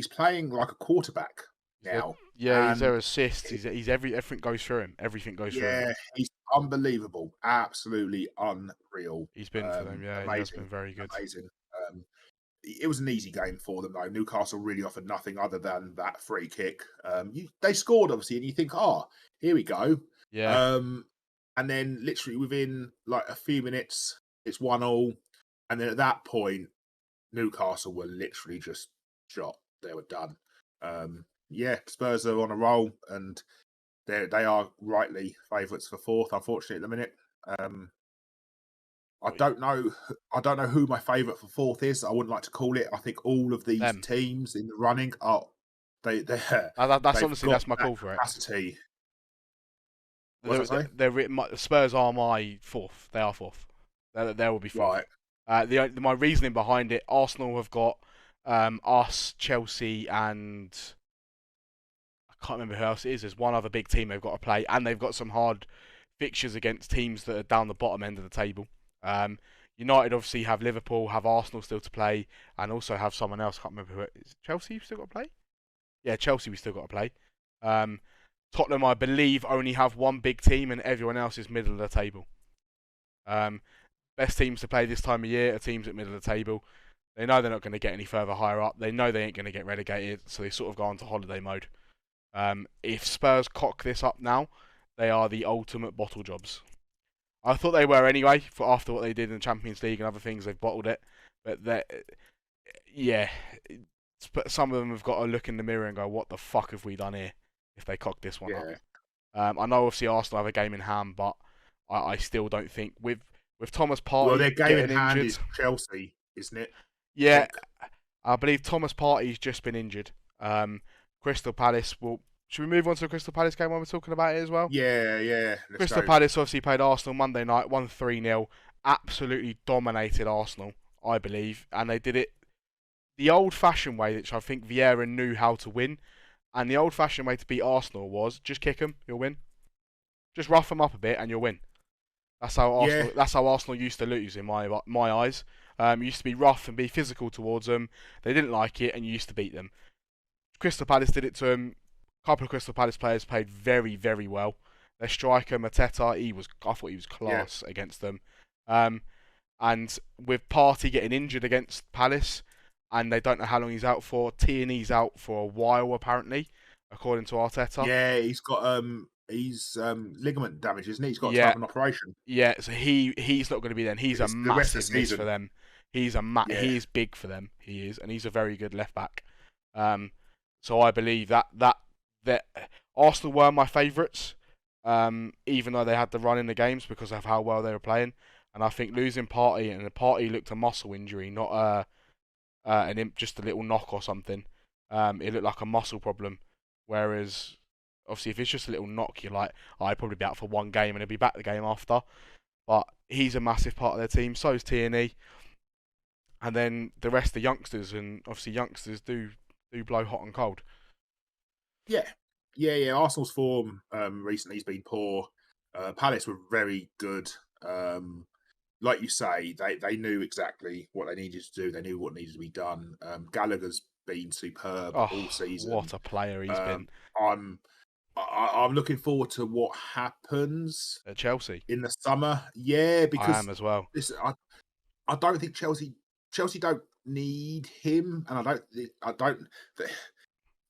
playing like a quarterback now. He's their assist. He's everything goes through him. Everything goes through him. Yeah, he's unbelievable. Absolutely unreal. He's been for them. Yeah, amazing. He has been very good. Amazing. It was an easy game for them though. Newcastle really offered nothing other than that free kick. They scored obviously, and you think, here we go. Yeah. And then literally within like a few minutes, it's 1-1, and then at that point, Newcastle were literally just shot. They were done. Spurs are on a roll, and they are rightly favourites for 4th. Unfortunately, at the minute, I don't know who my favourite for 4th is. I wouldn't like to call it. I think all of these teams in the running are that's my call for capacity. Spurs are my 4th. They are 4th. They will be 4th. Right. My reasoning behind it: Arsenal have got us, Chelsea, and I can't remember who else it is. There's one other big team they've got to play, and they've got some hard fixtures against teams that are down the bottom end of the table. United obviously have Liverpool, have Arsenal still to play, and also have someone else. I can't remember who it is. Chelsea still got to play? Yeah, Chelsea we still got to play. Tottenham, I believe, only have one big team, and everyone else is middle of the table. Best teams to play this time of year are teams at middle of the table. They know they're not going to get any further higher up. They know they ain't going to get relegated, so they sort of go on to holiday mode. If Spurs cock this up now, they are the ultimate bottle jobs. I thought they were anyway, after what they did in the Champions League and other things, they've bottled it. But some of them have got to look in the mirror and go, what the fuck have we done here, if they cock this one up. I know obviously Arsenal have a game in hand, but I still don't think, with Thomas Partey their game in hand injured, is Chelsea, isn't it? Yeah, I believe Thomas Partey's just been injured. Crystal Palace will. Should we move on to the Crystal Palace game while we're talking about it as well? Yeah. Let's Crystal go. Palace obviously played Arsenal Monday night, won 3-0. Absolutely dominated Arsenal, I believe. And they did it the old-fashioned way, which I think Vieira knew how to win. And the old-fashioned way to beat Arsenal was just kick them, you'll win. Just rough them up a bit and you'll win. That's how Arsenal. Yeah. That's how Arsenal used to lose in my eyes. You used to be rough and be physical towards them. They didn't like it, and you used to beat them. Crystal Palace did it to them. A couple of Crystal Palace players played very, very well. Their striker Mateta, I thought he was class against them. And with Partey getting injured against Palace, and they don't know how long he's out for. Tierney's out for a while apparently, according to Arteta. Yeah, he's got ligament damage, isn't he? He's got to have an operation. Yeah, so he's not going to be there. He's a massive miss for them. He is big for them. He is, and he's a very good left back. So I believe that Arsenal were my favourites, even though they had the run in the games because of how well they were playing. And I think losing Partey, and the Partey looked a muscle injury, not just a little knock or something. It looked like a muscle problem, whereas obviously if it's just a little knock, you're like, I'd probably be out for one game and he'll be back the game after. But he's a massive part of their team. So is Tierney, and then the rest of the youngsters, and obviously youngsters do blow hot and cold. Yeah. Arsenal's form recently has been poor. Palace were very good. Like you say, they knew exactly what they needed to do. They knew what needed to be done. Gallagher's been superb all season. What a player he's been. I'm looking forward to what happens at Chelsea in the summer. Yeah, because I am as well. I don't think Chelsea don't need him, and I don't.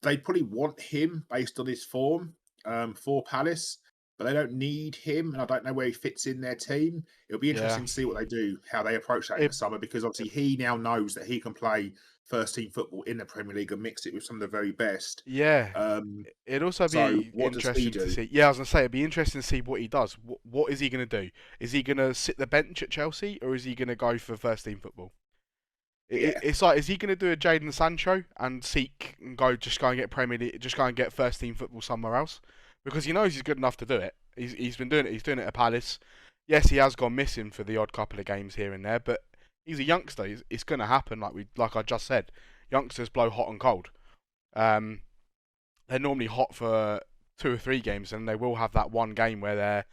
They probably want him based on his form for Palace, but they don't need him, and I don't know where he fits in their team. It'll be interesting to see what they do, how they approach that in the summer, because obviously he now knows that he can play first team football in the Premier League and mix it with some of the very best. Yeah. It'd also be interesting to see. Yeah, I was going to say, it'd be interesting to see what he does. What is he going to do? Is he going to sit the bench at Chelsea, or is he going to go for first team football? It's like, is he going to do a Jadon Sancho and seek and just go and get Premier League, just go and get first team football somewhere else? Because he knows he's good enough to do it. He's been doing it. He's doing it at Palace. Yes, he has gone missing for the odd couple of games here and there, but he's a youngster. It's going to happen. Like I just said, youngsters blow hot and cold. They're normally hot for 2 or 3 games, and they will have that one game where they're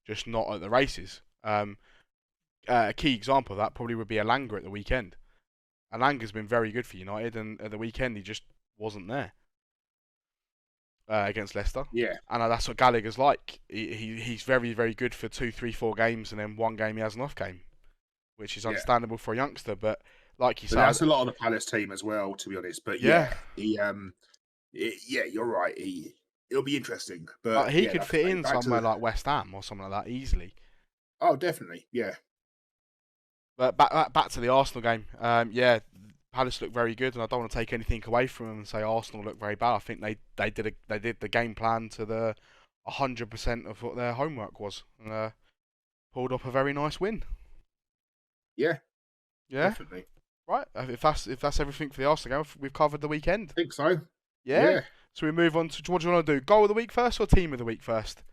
just not at the races. A key example of that probably would be Alanga at the weekend. Alanga's been very good for United, and at the weekend he just wasn't there against Leicester. Yeah, and that's what Gallagher's like. He's very, very good for 2, 3, 4 games, and then one game he has an off game, which is understandable for a youngster. But like you said, that's a lot of the Palace team as well, to be honest. But you're right. It'll be interesting. But he could fit in somewhere like West Ham or something like that easily. Oh, definitely, yeah. But back to the Arsenal game. Palace looked very good, and I don't want to take anything away from them and say Arsenal looked very bad. I think they did the game plan to the 100% of what their homework was, and pulled up a very nice win. Yeah, definitely. Right, if that's everything for the Arsenal game, we've covered the weekend. I think so. Yeah. So we move on to, what do you want to do? Goal of the week first or team of the week first?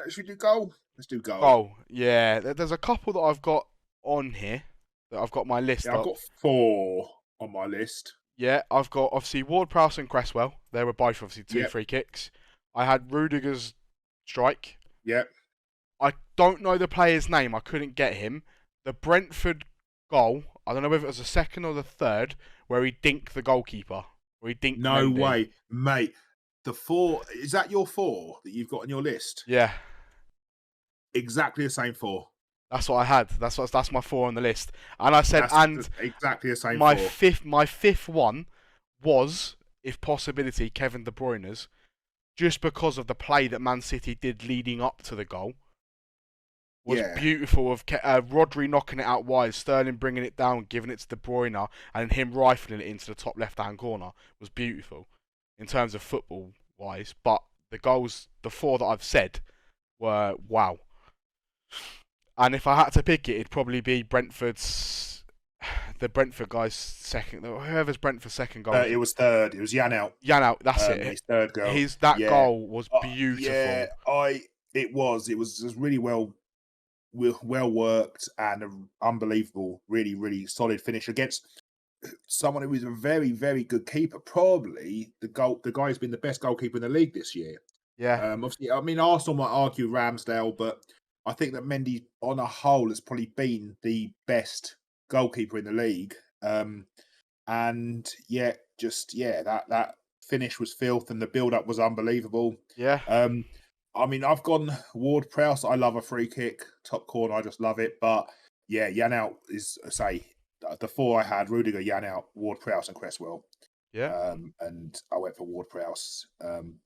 Should we do goal? Let's do goal. Goal. Yeah. There's a couple that I've got on here that I've got my list. Yeah, I've got 4 on my list. Yeah, I've got obviously Ward-Prowse and Cresswell. They were both obviously 2 free kicks. I had Rudiger's strike. Yep. I don't know the player's name. I couldn't get him. The Brentford goal, I don't know whether it was the second or the third, where he dinked the goalkeeper. No way, mate. The 4, is that your 4 that you've got on your list? Yeah. Exactly the same 4. That's what I had. That's my 4 on the list. And I said, exactly the same. My 4. My fifth one was, if possibility, Kevin De Bruyne's, just because of the play that Man City did leading up to the goal. Was beautiful, of Rodri knocking it out wide, Sterling bringing it down, giving it to De Bruyne, and him rifling it into the top left-hand corner was beautiful in terms of football-wise. But the goals, the 4 that I've said, were wow. And if I had to pick it, it'd probably be Brentford's the Brentford guy's second, whoever's Brentford's second goal. It was third. It was Jan out. Jan out. That's it. His third goal. That goal was beautiful. Yeah, it was really well worked and an unbelievable, really, really solid finish against someone who is a very, very good keeper. Probably the guy who's been the best goalkeeper in the league this year. Yeah. Obviously, I mean, Arsenal might argue Ramsdale, but I think that Mendy, on a whole, has probably been the best goalkeeper in the league. And yeah, that finish was filth, and the build-up was unbelievable. Yeah. I mean, I've gone Ward-Prowse. I love a free kick, top corner. I just love it. But yeah, Jan out is, say, the four I had: Rudiger, Jan out, Ward-Prowse, and Cresswell. Yeah. And I went for Ward-Prowse,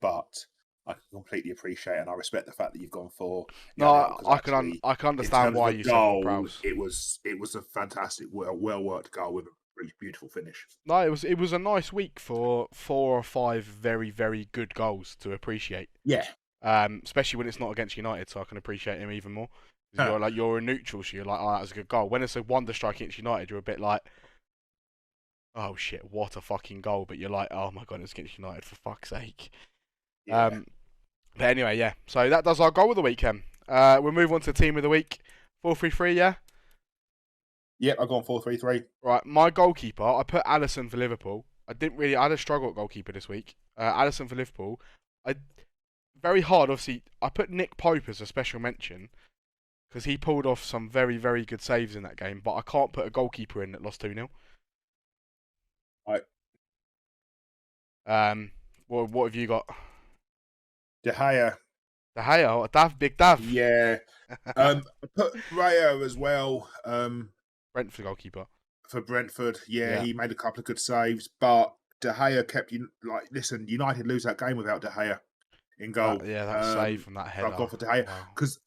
but I can completely appreciate and I respect the fact that you've gone for. No, I can understand why you said Ward-Prowse. It was a fantastic, well worked goal with a really beautiful finish. No, it was a nice week for 4 or 5 very, very good goals to appreciate. Yeah. Especially when it's not against United, so I can appreciate him even more. You're a neutral, so you're like, oh, that was a good goal. When it's a wonder strike against United, you're a bit like, oh shit, what a fucking goal. But you're like, oh my god, it's against United, for fuck's sake. Yeah. But anyway, yeah. So that does our goal of the weekend. We'll move on to team of the week. 4-3-3, yeah? Yep, I've gone 4-3-3. Right, my goalkeeper, I put Alisson for Liverpool. I had a struggle at goalkeeper this week. Alisson for Liverpool. Very hard, obviously. I put Nick Pope as a special mention because he pulled off some very, very good saves in that game, but I can't put a goalkeeper in that lost 2-0. Right. What have you got? De Gea. De Gea? Big Dav? Yeah. I put Raya as well. Brentford goalkeeper. For Brentford, yeah, he made a couple of good saves, but De Gea kept you like. Listen, United lose that game without De Gea in goal. That save from that header. I've gone for De Gea because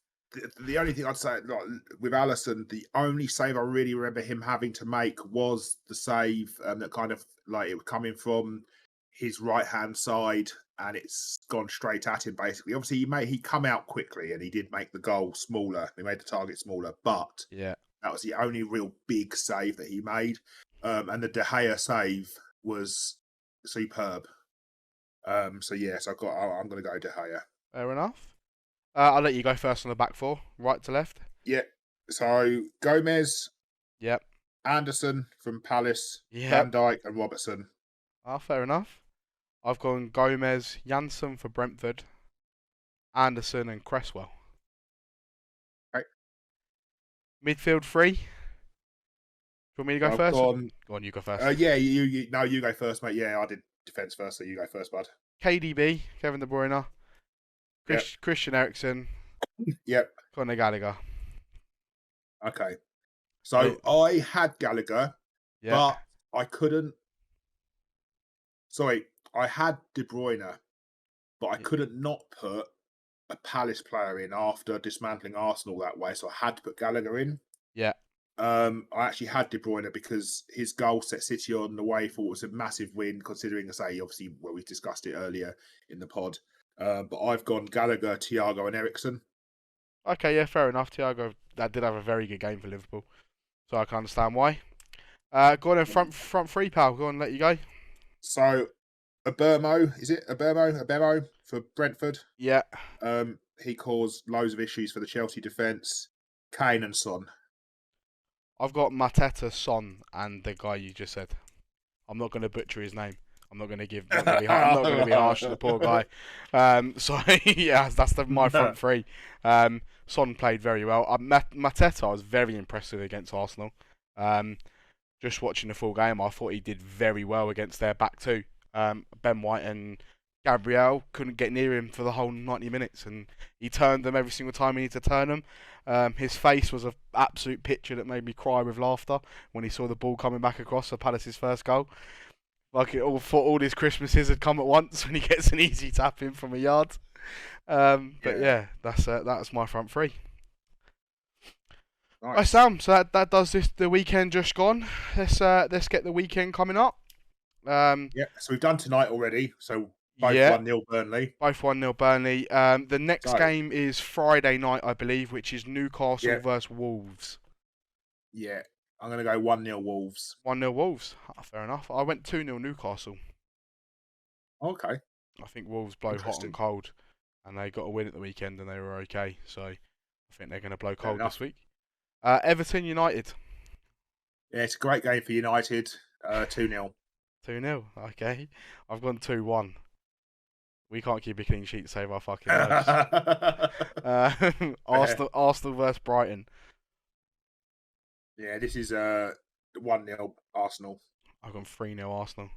the only thing I'd say, like, with Alisson, the only save I really remember him having to make was the save that kind of like it was coming from his right hand side and it's gone straight at him. Basically, obviously he come out quickly and he did make the goal smaller. He made the target smaller, but that was the only real big save that he made. And the De Gea save was superb. So I'm going to go De Gea. Fair enough. I'll let you go first on the back four, right to left. Yeah. So Gomez. Yep. Anderson from Palace. Yep. Van Dijk and Robertson. Fair enough. I've gone Gomez, Janssen for Brentford, Anderson and Cresswell. Okay. Midfield 3. Do you want me to go first? Go on, you go first. You go first, mate. Yeah, I did defence first, so you go first, bud. KDB, Kevin De Bruyne. Christian Eriksen. Yep. Conor Gallagher. Okay. So I had Gallagher, but I couldn't. Sorry, I had De Bruyne, but I couldn't not put a Palace player in after dismantling Arsenal that way, so I had to put Gallagher in. Yeah. I actually had De Bruyne because his goal set City on the way forward. Was a massive win, considering, obviously, we discussed it earlier in the pod. But I've gone Gallagher, Thiago, and Eriksen. Okay, yeah, fair enough. Thiago did have a very good game for Liverpool, so I can understand why. Go on in front three, pal. Go on, let you go. So, Abermo, is it Abermo for Brentford? Yeah. He caused loads of issues for the Chelsea defence. Kane and Son. I've got Mateta, Son, and the guy you just said. I'm not going to butcher his name. I'm not going to be harsh to the poor guy. So yeah, that's my front three. Son played very well. Mateta, I was very impressed with against Arsenal. Just watching the full game, I thought he did very well against their back two. Ben White and Gabriel couldn't get near him for the whole 90 minutes, and he turned them every single time he needed to turn them. His face was an absolute picture that made me cry with laughter when he saw the ball coming back across for Palace's first goal. Like it all thought all his Christmases had come at once when he gets an easy tap in from a yard. But yeah, that's my front three. Nice. Right, Sam. So that does this. The weekend just gone. Let's get the weekend coming up. So we've done tonight already. So both 1-0 Burnley. Both 1-0 Burnley. The next game is Friday night, I believe, which is Newcastle versus Wolves. Yeah. I'm going to go 1-0 Wolves. 1-0 Wolves. Fair enough. I went 2-0 Newcastle. Okay. I think Wolves blow hot and cold, and they got a win at the weekend, and they were okay. So I think they're going to blow cold this week. Everton United. Yeah, it's a great game for United. 2-0. 2-0. Okay. I've gone 2-1. We can't keep a clean sheet to save our fucking lives. Arsenal versus Brighton. Yeah, this is 1-0 Arsenal. I've gone 3-0 Arsenal.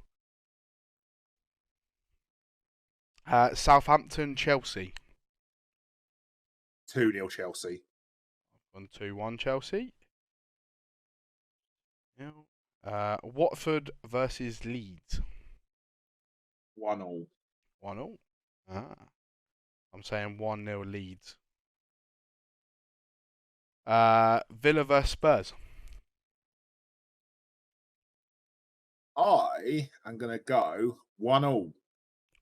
Southampton Chelsea. 2-0 Chelsea. I've gone 2-1 Chelsea. Watford versus Leeds. 1-0. 1-0. I'm saying 1-0 Leeds. Villa versus Spurs. I am going to go 1-0.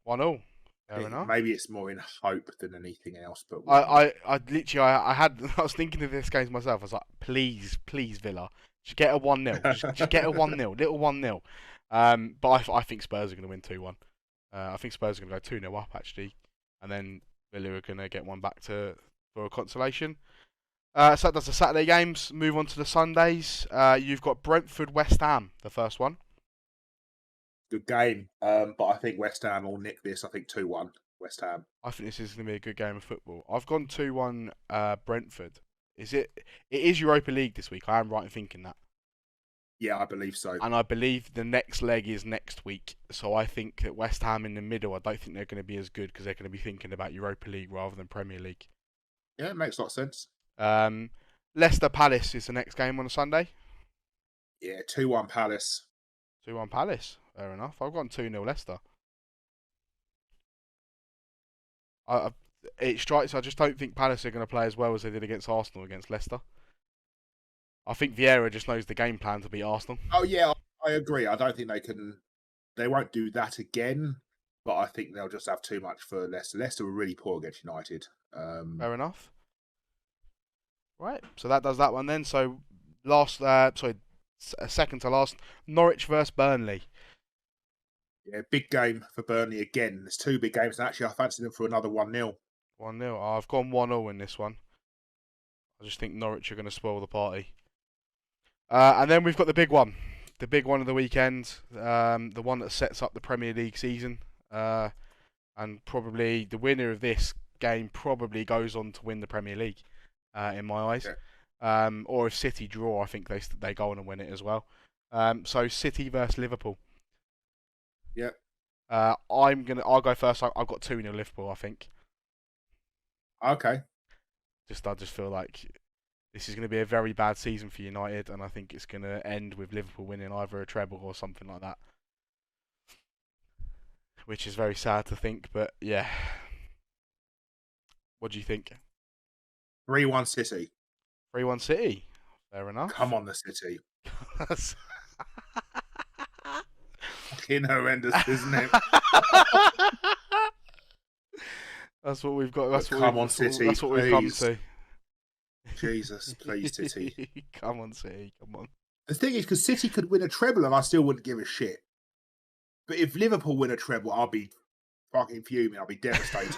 1-0. Fair enough. Maybe it's more in hope than anything else, but I literally I was thinking of this game myself. I was like, please Villa, just get a 1-0, just get a 1-0, little 1-0. But I think Spurs are going to win 2-1. I think Spurs are going to go 2-0 up actually, and then Villa are going to get one back for a consolation. So that does the Saturday games. Move on to the Sundays. You've got Brentford West Ham, the first one. Good game, but I think West Ham will nick this. I think 2-1 West Ham. I think this is going to be a good game of football. I've gone 2-1 Brentford. It is Europa League this week. I am right in thinking that. Yeah, I believe so. And I believe the next leg is next week. So I think that West Ham in the middle, I don't think they're going to be as good because they're going to be thinking about Europa League rather than Premier League. Yeah, it makes a lot of sense. Leicester Palace is the next game on a Sunday. Yeah, 2-1 Palace. 2-1 Palace. Fair enough. I've gone 2-0 Leicester. It strikes. I just don't think Palace are going to play as well as they did against Arsenal against Leicester. I think Vieira just knows the game plan to beat Arsenal. Oh yeah, I agree. I don't think they can. They won't do that again. But I think they'll just have too much for Leicester. Leicester were really poor against United. Fair enough. Right. So that does that one then. So second to last, Norwich versus Burnley. Yeah, big game for Burnley again. There's two big games, and actually I fancy them for another 1-0. 1-0. I've gone 1-0 in this one. I just think Norwich are going to spoil the party. And then we've got the big one of the weekend, the one that sets up the Premier League season, and probably the winner of this game probably goes on to win the Premier League, in my eyes. Yeah. Or if City draw, I think they go on and win it as well. So City versus Liverpool. Yeah. I'll go first. I've got 2-0 Liverpool, I think. Okay. I just feel like this is going to be a very bad season for United, and I think it's going to end with Liverpool winning either a treble or something like that. Which is very sad to think, but yeah. What do you think? 3-1 City. 3-1 City. Fair enough. Come on, the City. Fucking horrendous, isn't it? That's what we've got. That's what we've come to. Jesus, please, City. Come on, City. Come on. The thing is, because City could win a treble and I still wouldn't give a shit. But if Liverpool win a treble, I'll be fucking fuming. I'll be devastated.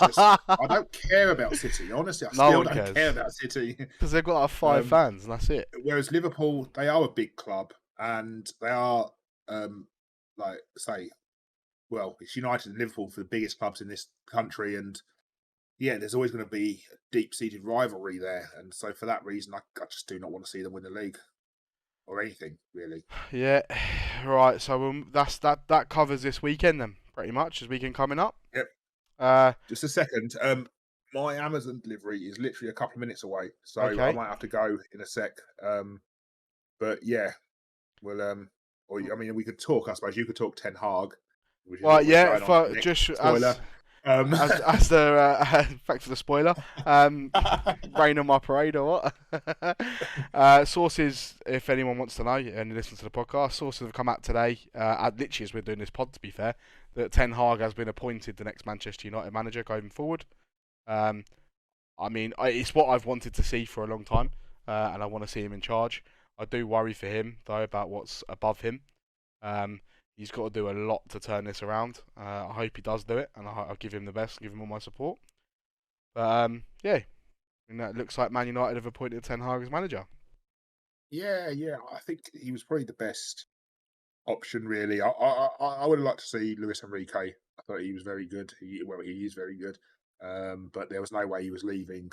I don't care about City. Honestly, I still don't care about City. Because they've got like 5 fans and that's it. Whereas Liverpool, they are a big club and they are, it's United and Liverpool for the biggest clubs in this country. And yeah, there's always going to be a deep-seated rivalry there. And so for that reason, I just do not want to see them win the league. Or anything, really. Yeah, right. So that covers this weekend then, pretty much, this weekend coming up. Yep. Just a second. My Amazon delivery is literally a couple of minutes away, so I might have to go in a sec. But yeah, well, we could talk. I suppose you could talk Ten Hag. Well, yeah. Spoiler. As the thanks for the spoiler. Rain on my parade or what? Sources, if anyone wants to know and listen to the podcast, sources have come out today, literally as we're doing this pod, to be fair, that Ten Hag has been appointed the next Manchester United manager going forward. It's what I've wanted to see for a long time, and I want to see him in charge. I do worry for him though about what's above him. He's got to do a lot to turn this around. I hope he does do it, and I'll give him the best, give him all my support. But yeah, and that looks like Man United have appointed Ten Hag as manager. Yeah. I think he was probably the best option, really. I would have liked to see Luis Enrique. I thought he was very good. He is very good. But there was no way he was leaving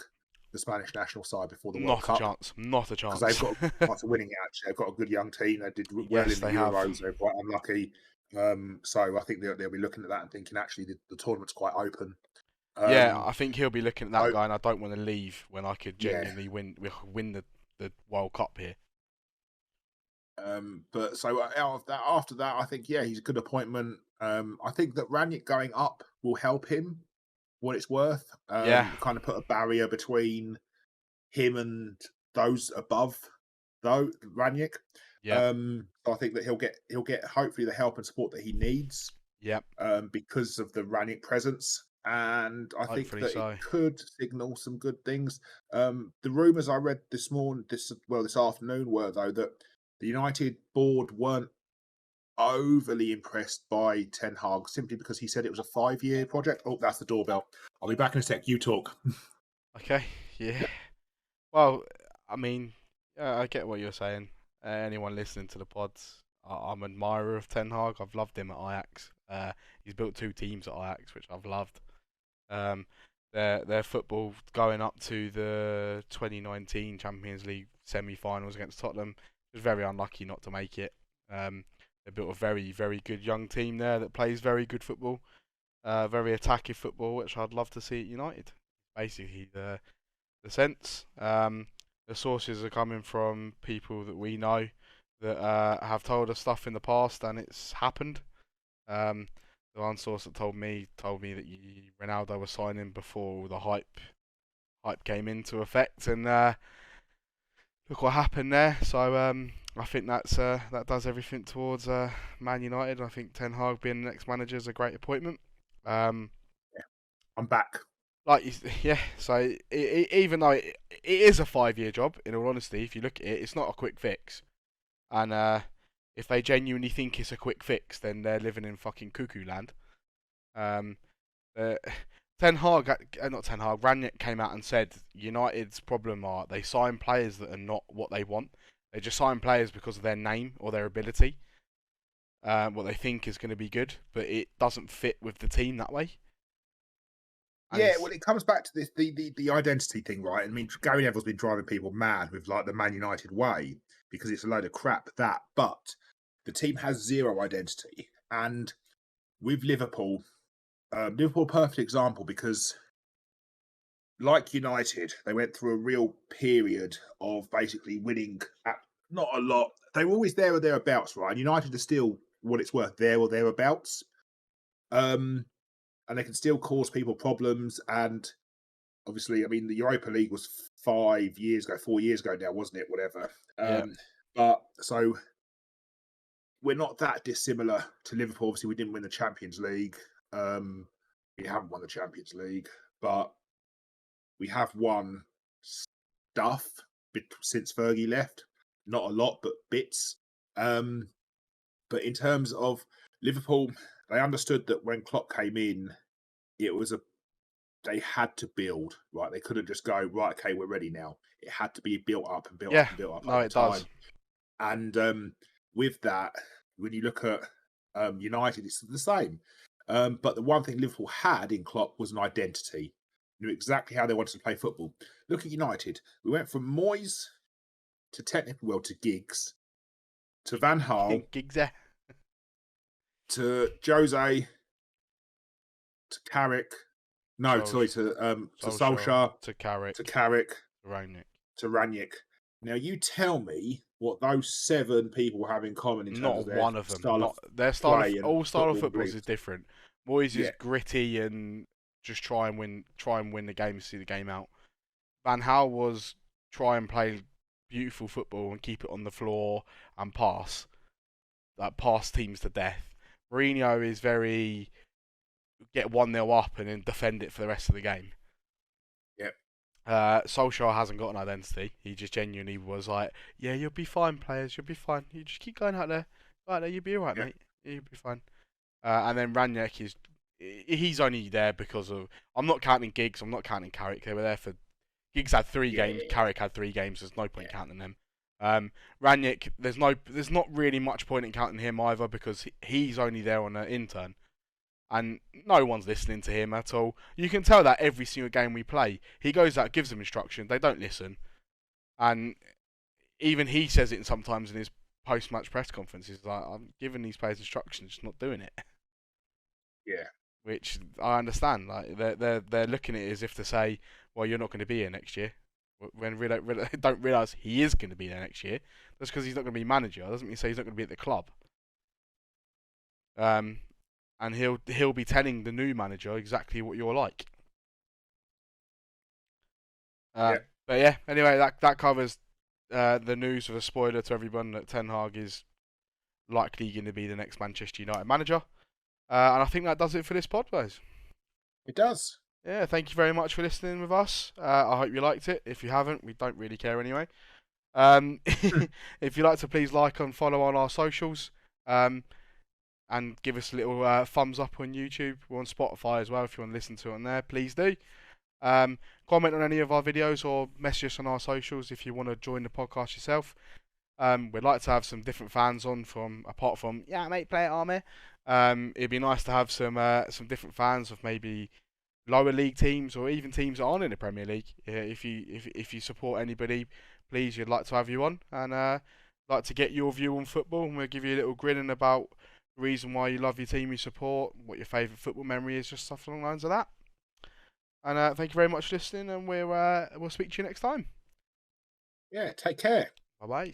the Spanish national side before the World Cup. Not a chance. Because they've got a chance of winning it, actually. They've got a good young team. They did well Yes, in the they Euros. have. They're quite unlucky. So I think they'll be looking at that and thinking, actually, the tournament's quite open. Yeah, I think he'll be looking at that so, guy, and I don't want to leave when I could genuinely win the World Cup here. But so after that, I think he's a good appointment. I think that Ranić going up will help him, what it's worth. Kind of put a barrier between him and those above, though Ranić. Yeah. So I think that he'll get hopefully the help and support that he needs. Yep. Because of the Ranić presence. And I think that it could signal some good things. The rumours I read this afternoon were though that the United board weren't overly impressed by Ten Hag simply because he said it was a 5-year project. Oh, that's the doorbell. I'll be back in a sec. You talk. Okay. Yeah. Well, I mean, I get what you're saying. Anyone listening to the pods, I'm an admirer of Ten Hag. I've loved him at Ajax. He's built 2 teams at Ajax, which I've loved. Their football going up to the 2019 Champions League semi-finals against Tottenham was very unlucky not to make it. They built a very, very good young team there that plays very good football, very attacking football, which I'd love to see at United. Basically, the sense. The sources are coming from people that we know that have told us stuff in the past, and it's happened. The one source that told me that Ronaldo was signing before the hype came into effect, and look what happened there. So I think that does everything towards Man United. I think Ten Hag being the next manager is a great appointment. I'm back. So even though it is a 5-year job, in all honesty, if you look at it, it's not a quick fix. And if they genuinely think it's a quick fix, then they're living in fucking cuckoo land. Ranić came out and said United's problem are they sign players that are not what they want. They just sign players because of their name or their ability, what they think is going to be good, but it doesn't fit with the team that way. Well, it comes back to this the identity thing, right? I mean, Gary Neville's been driving people mad with like the Man United way because it's a load of crap. But the team has zero identity, and with Liverpool, Liverpool, perfect example because, like United, they went through a real period of basically winning not a lot. They were always there or thereabouts, right? And United are still, what it's worth, there or thereabouts. And they can still cause people problems. And obviously, I mean, the Europa League was 4 years ago now, wasn't it? Whatever. But so we're not that dissimilar to Liverpool. Obviously, we didn't win the Champions League. We haven't won the Champions League, but we have won stuff since Fergie left. Not a lot, but bits. But in terms of Liverpool, they understood that when Klopp came in, they had to build, right? They couldn't just go, right, okay, we're ready now. It had to be built up and built up and built up. No, it does. And with that, when you look at United, it's the same. But the one thing Liverpool had in Klopp was an identity. Knew exactly how they wanted to play football. Look at United. We went from Moyes to to Giggs to Van Gaal to Jose to Carrick. No, sorry, to Solskjaer to Carrick to Ranić. Now you tell me what those 7 people have in common in terms of their one of them. Their style of all style of football is different. Moyes is gritty and just try and win the game, see the game out. Van Gaal was try and play beautiful football and keep it on the floor and pass teams to death. Mourinho is very get 1-0 up and then defend it for the rest of the game. Yep. Solskjaer hasn't got an identity. He just genuinely was like, "Yeah, you'll be fine, players. You'll be fine. You just keep going out there. Go out there. You'll be alright, Yeah, mate. You'll be fine." And then Ranić he's only there because of. I'm not counting Giggs. I'm not counting Carrick. They were there for. Giggs had 3 games. Carrick had 3 games. There's no point counting them. Ranić, there's not really much point in counting him either because he's only there on an intern, and no one's listening to him at all. You can tell that every single game we play, he goes out, gives them instruction, they don't listen, and even he says it sometimes in his post-match press conferences, like, "I'm giving these players instructions, just not doing it." yeah, Which I understand. Like they're looking at it as if to say, "Well, you're not going to be here next year." When they don't realise he is going to be there next year. That's because he's not going to be manager. Doesn't mean to say he's not going to be at the club. Um, and he'll be telling the new manager exactly what you're like. yeah. But yeah, anyway, that covers the news of a spoiler to everyone that Ten Hag is likely going to be the next Manchester United manager. And I think that does it for this pod, guys. It does. Yeah, thank you very much for listening with us. I hope you liked it. If you haven't, we don't really care anyway. If you'd like to, please like and follow on our socials. And give us a little thumbs up on YouTube. We're on Spotify as well. If you want to listen to it on there, please do. Comment on any of our videos or message us on our socials if you want to join the podcast yourself. We'd like to have some different fans on apart from mate, play it, Army. It'd be nice to have some different fans of maybe lower league teams or even teams that aren't in the Premier League. If you support anybody, please, we'd like to have you on and like to get your view on football, and we'll give you a little grinning about the reason why you love your team you support, what your favourite football memory is, just stuff along the lines of that. And thank you very much for listening, and we'll speak to you next time. Yeah, take care. Bye bye.